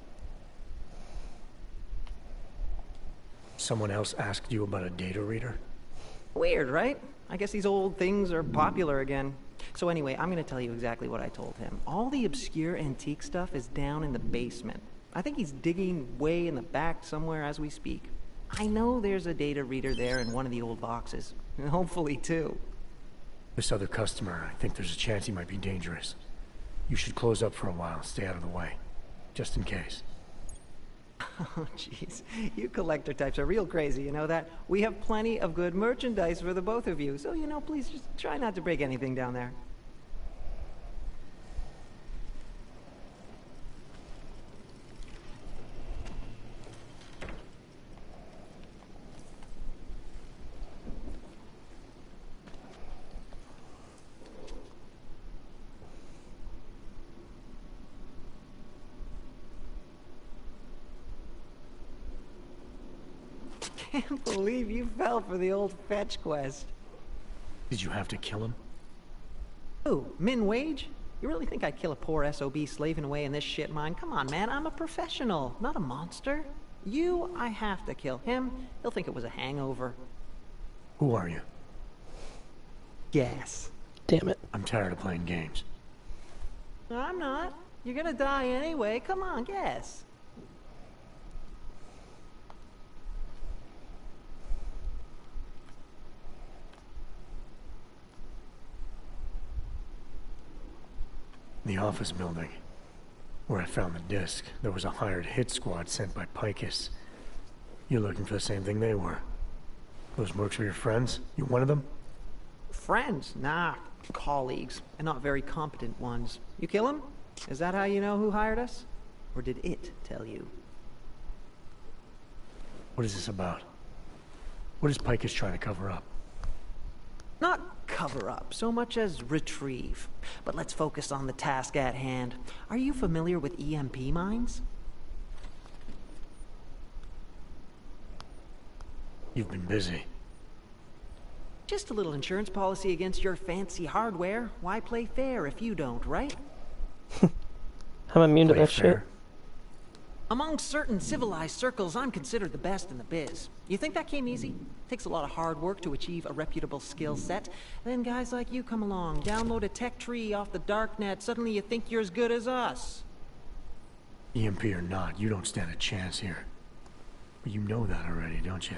Someone else asked you about a data reader? Weird, right? I guess these old things are popular again. So anyway, I'm gonna tell you exactly what I told him. All the obscure antique stuff is down in the basement. I think he's digging way in the back somewhere as we speak. I know there's a data reader there in one of the old boxes. Hopefully two. This other customer, I think there's a chance he might be dangerous. You should close up for a while, stay out of the way. Just in case. Oh, jeez. You collector types are real crazy, you know that? We have plenty of good merchandise for the both of you, so, you know, please just try not to break anything down there. Can't believe you fell for the old fetch quest. Did you have to kill him? Who? Min Wage? You really think I'd kill a poor SOB slaving away in this shit mine? Come on, man, I'm a professional, not a monster. You, I have to kill. Him, he'll think it was a hangover. Who are you? Guess. Damn it. I'm tired of playing games. No, I'm not. You're gonna die anyway. Come on, guess. The office building. Where I found the disc, there was a hired hit squad sent by Picus. You're looking for the same thing they were. Those mercs were your friends? You one of them? Friends? Nah, colleagues. And not very competent ones. You kill him? Is that how you know who hired us? Or did it tell you? What is this about? What is Picus trying to cover up? Not cover up so much as retrieve. But let's focus on the task at hand. Are you familiar with EMP mines? You've been busy. Just a little insurance policy against your fancy hardware. Why play fair if you don't, right? I'm immune to that shit. Among certain civilized circles, I'm considered the best in the biz. You think that came easy? Takes a lot of hard work to achieve a reputable skill set. Then guys like you come along, download a tech tree off the darknet, suddenly you think you're as good as us. EMP or not, you don't stand a chance here. But you know that already, don't you?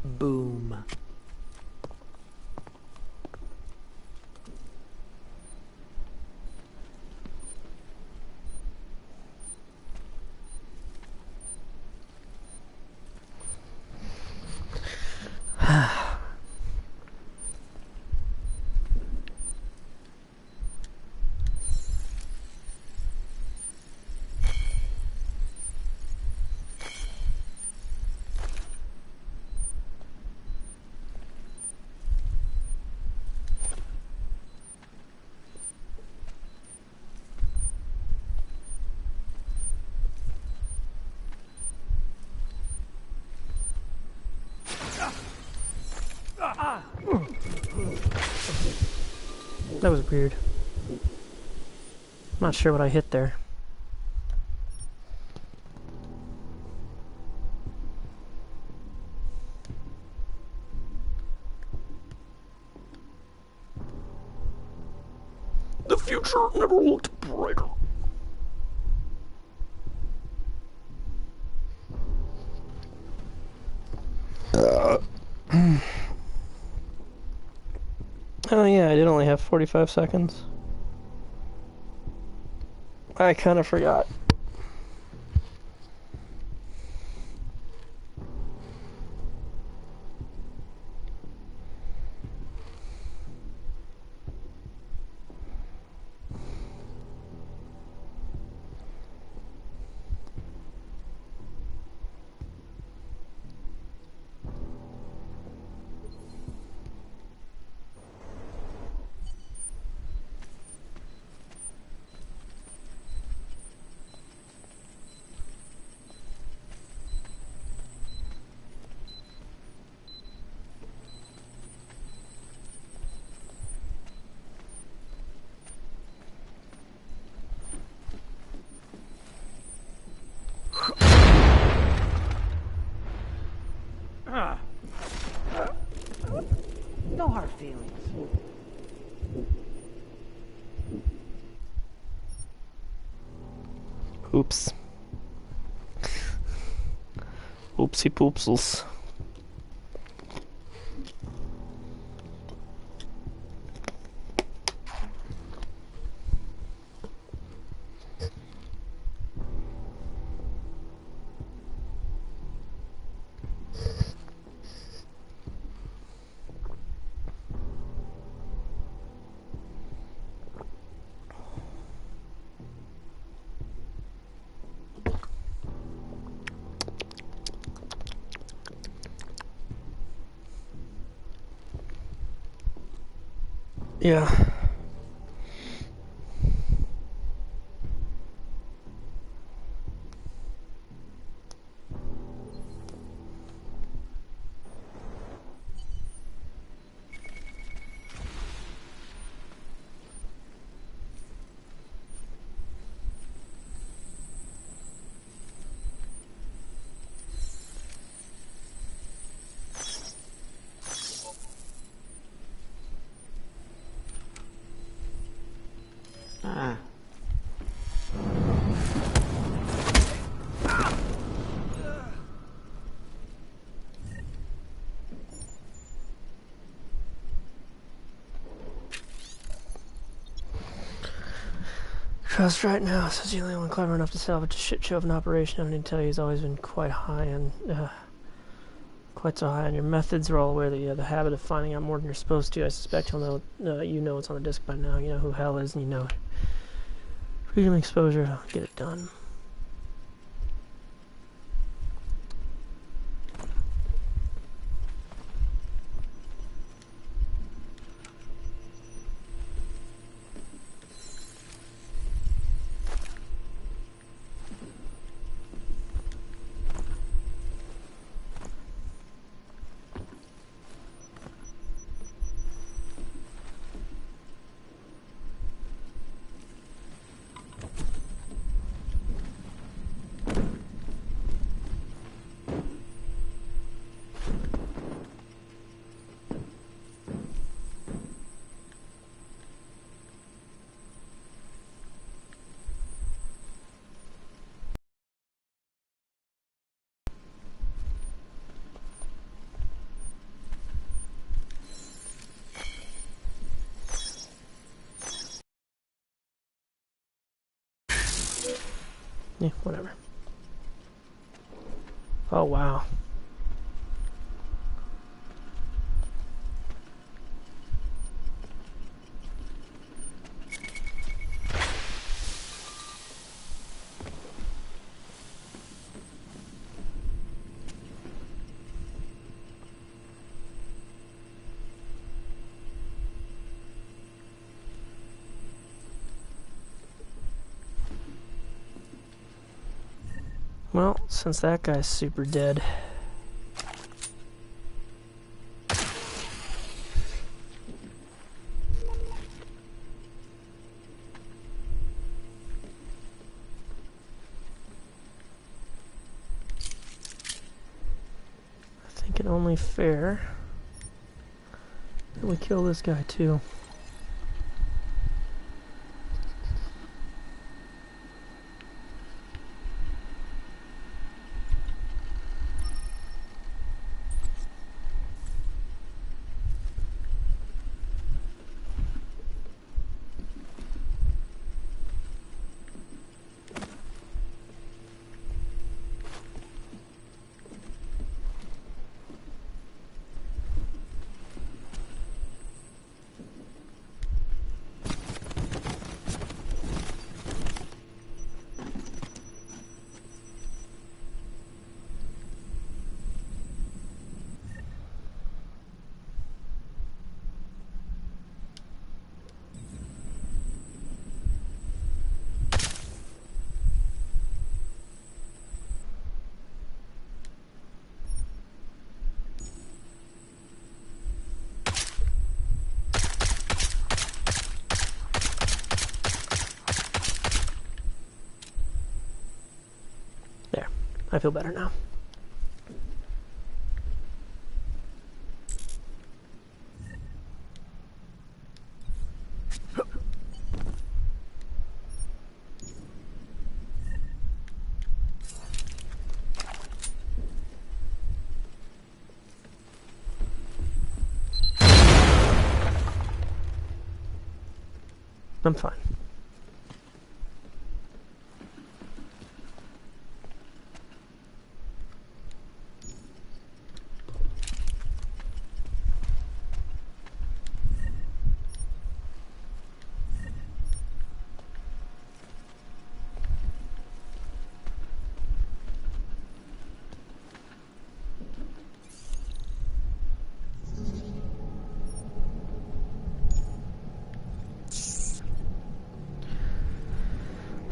Boom. That was weird. I'm not sure what I hit there. The future never looked brighter. Oh yeah, I did only have 45 seconds. I kind of forgot. No hard feelings. Oops. Oopsie poopsels. Yeah. trust right now, says you're the only one clever enough to salvage a shit show of an operation. I need to tell you, he's always been quite so high on your methods. We're all aware that you have the habit of finding out more than you're supposed to. I suspect he'll know, you know what's on the disc by now. You know who Hell is, and you know freedom exposure. Get it done. Yeah, whatever. Oh, wow. Well, since that guy's super dead. I think it only fair that we kill this guy too. I feel better now. I'm fine.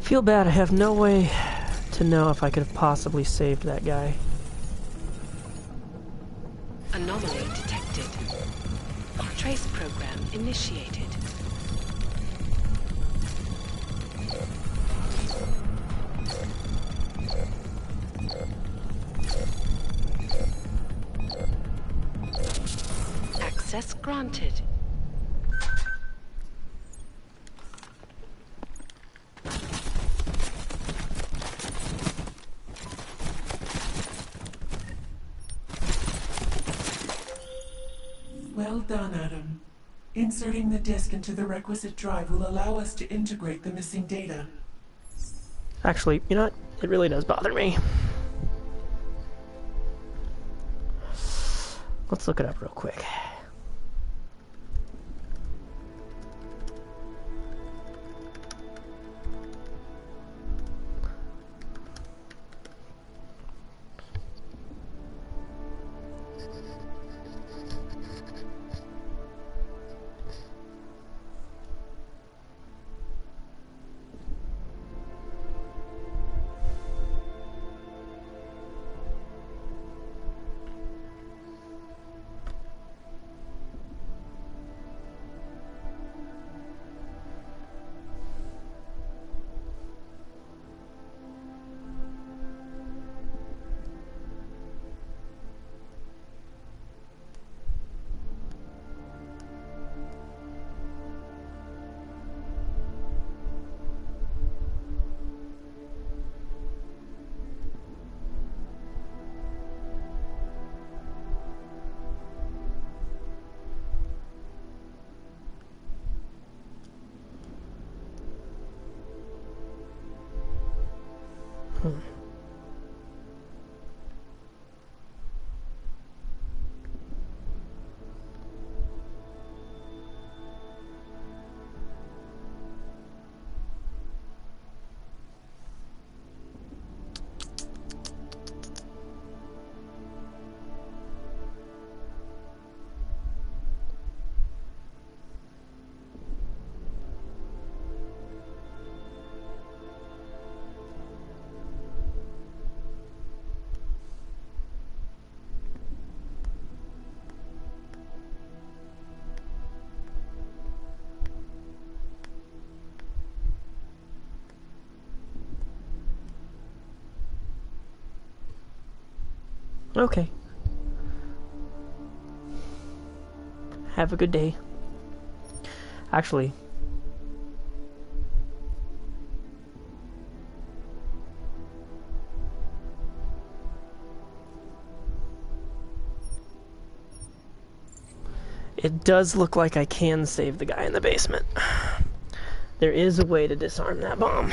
Feel bad, I have no way to know if I could have possibly saved that guy. Anomaly detected. Trace program initiated. Access granted. Well done, Adam. Inserting the disk into the requisite drive will allow us to integrate the missing data. Actually, you know what? It really does bother me. Let's look it up real quick. Okay. Have a good day. Actually, it does look like I can save the guy in the basement. There is a way to disarm that bomb.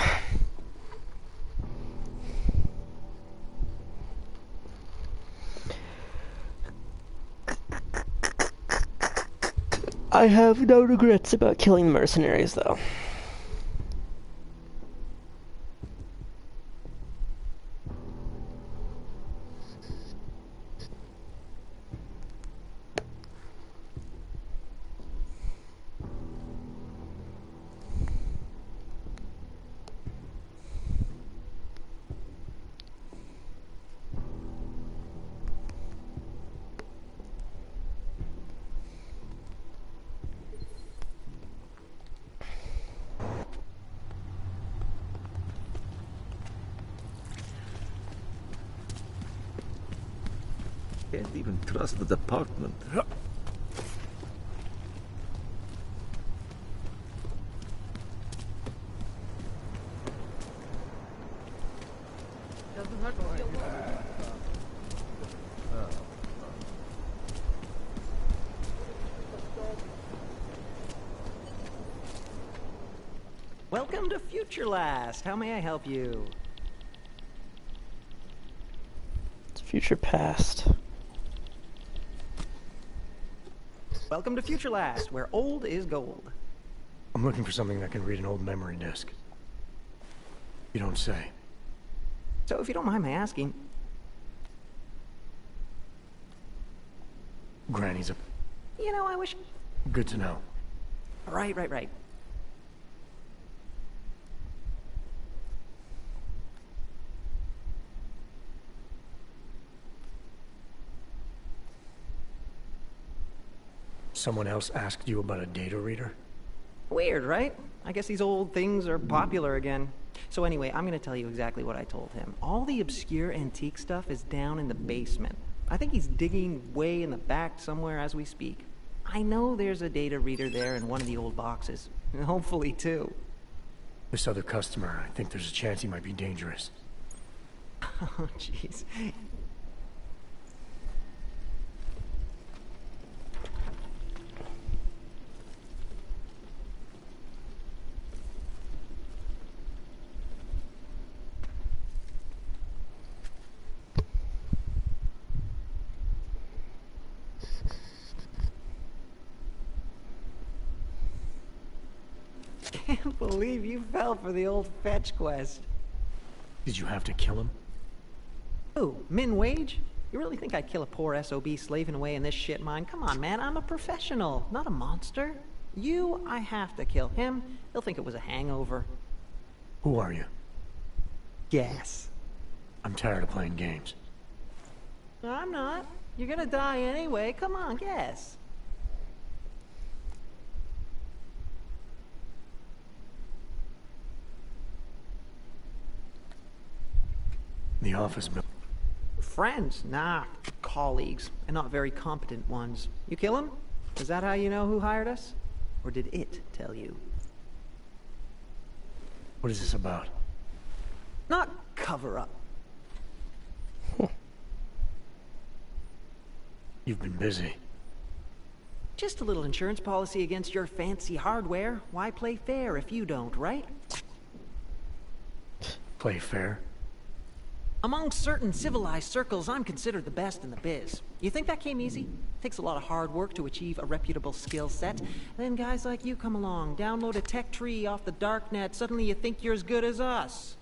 I have no regrets about killing the mercenaries, though. Can't even trust the department. Welcome to Future Last. How may I help you? It's future past. Welcome to Future Last, where old is gold. I'm looking for something that can read an old memory disk. You don't say. So if you don't mind my asking... Granny's a... You know, I wish... Good to know. Right. Someone else asked you about a data reader? Weird, right? I guess these old things are popular again. So anyway, I'm gonna tell you exactly what I told him. All the obscure antique stuff is down in the basement. I think he's digging way in the back somewhere as we speak. I know there's a data reader there in one of the old boxes. Hopefully two. This other customer, I think there's a chance he might be dangerous. Oh, jeez. Can't believe you fell for the old fetch quest. Did you have to kill him? Who? Min Wage? You really think I'd kill a poor SOB slaving away in this shit mine? Come on, man, I'm a professional, not a monster. You, I have to kill him. He'll think it was a hangover. Who are you? Guess. I'm tired of playing games. No, I'm not. You're gonna die anyway. Come on, guess. The office building. Friends? Nah, colleagues, and not very competent ones. You kill him? Is that how you know who hired us? Or did it tell you? What is this about? Not cover-up. You've been busy. Just a little insurance policy against your fancy hardware. Why play fair if you don't, right? Play fair? Among certain civilized circles, I'm considered the best in the biz. You think that came easy? Takes a lot of hard work to achieve a reputable skill set. Then guys like you come along, download a tech tree off the darknet, suddenly you think you're as good as us.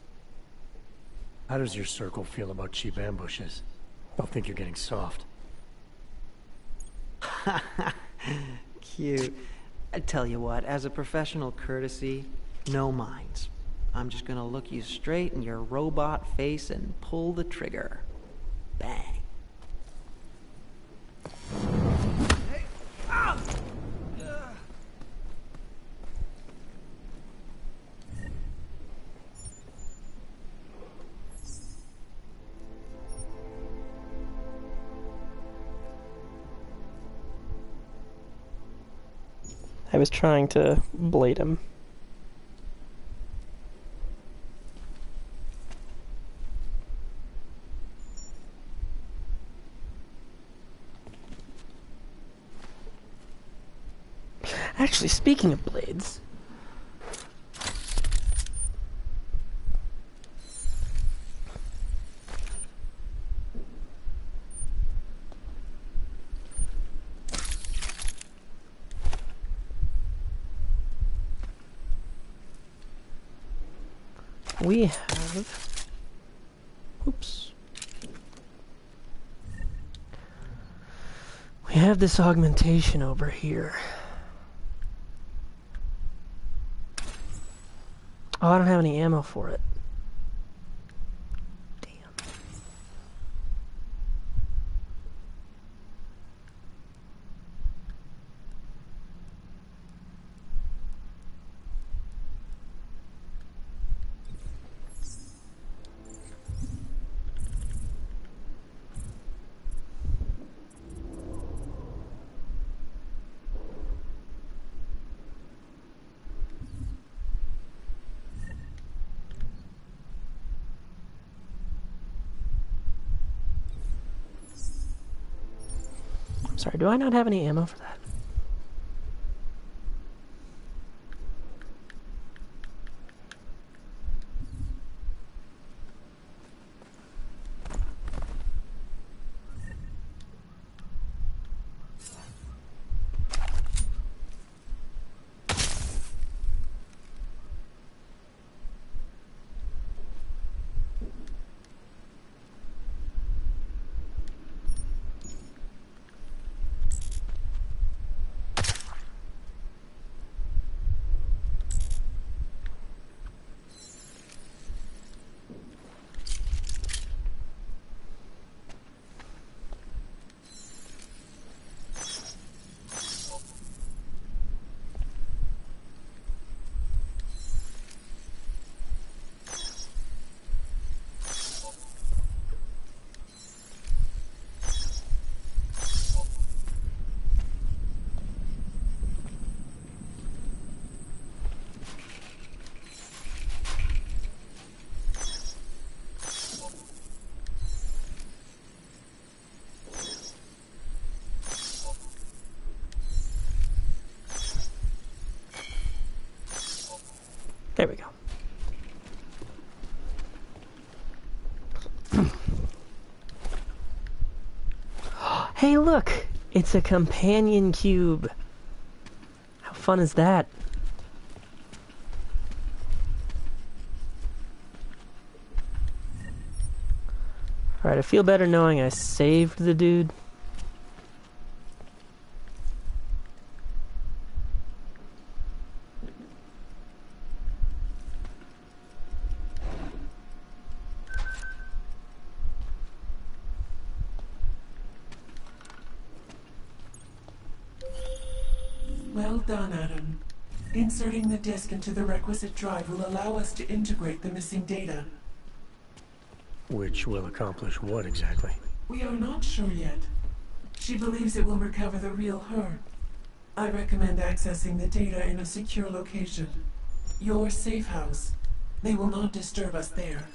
How does your circle feel about cheap ambushes? They'll think you're getting soft. Cute. I tell you what, as a professional courtesy, no minds. I'm just gonna look you straight in your robot face and pull the trigger. Bang. Hey! Ah! I was trying to blade him. Actually, speaking of blades... we have... Oops. We have this augmentation over here. Oh, I don't have any ammo for it. Sorry, do I not have any ammo for that? There we go. Hey, look! It's a companion cube. How fun is that? Alright, I feel better knowing I saved the dude. Well done, Adam. Inserting the disk into the requisite drive will allow us to integrate the missing data. Which will accomplish what exactly? We are not sure yet. She believes it will recover the real her. I recommend accessing the data in a secure location. Your safe house. They will not disturb us there.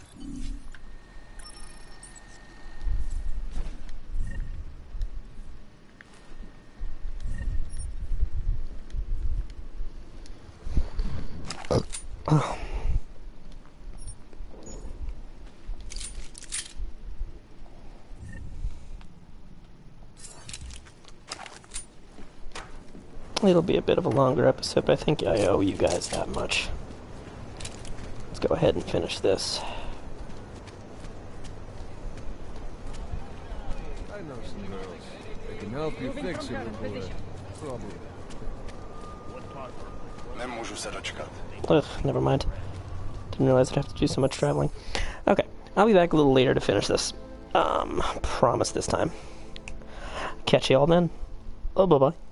Oh. It'll be a bit of a longer episode, but I think I owe you guys that much. Let's go ahead and finish this. I know some girls. They can help you fix your problem. Nemůžu se dočkat. Ugh, never mind. Didn't realize I'd have to do so much traveling. Okay, I'll be back a little later to finish this. Promise this time. Catch you all then. Oh, bye-bye.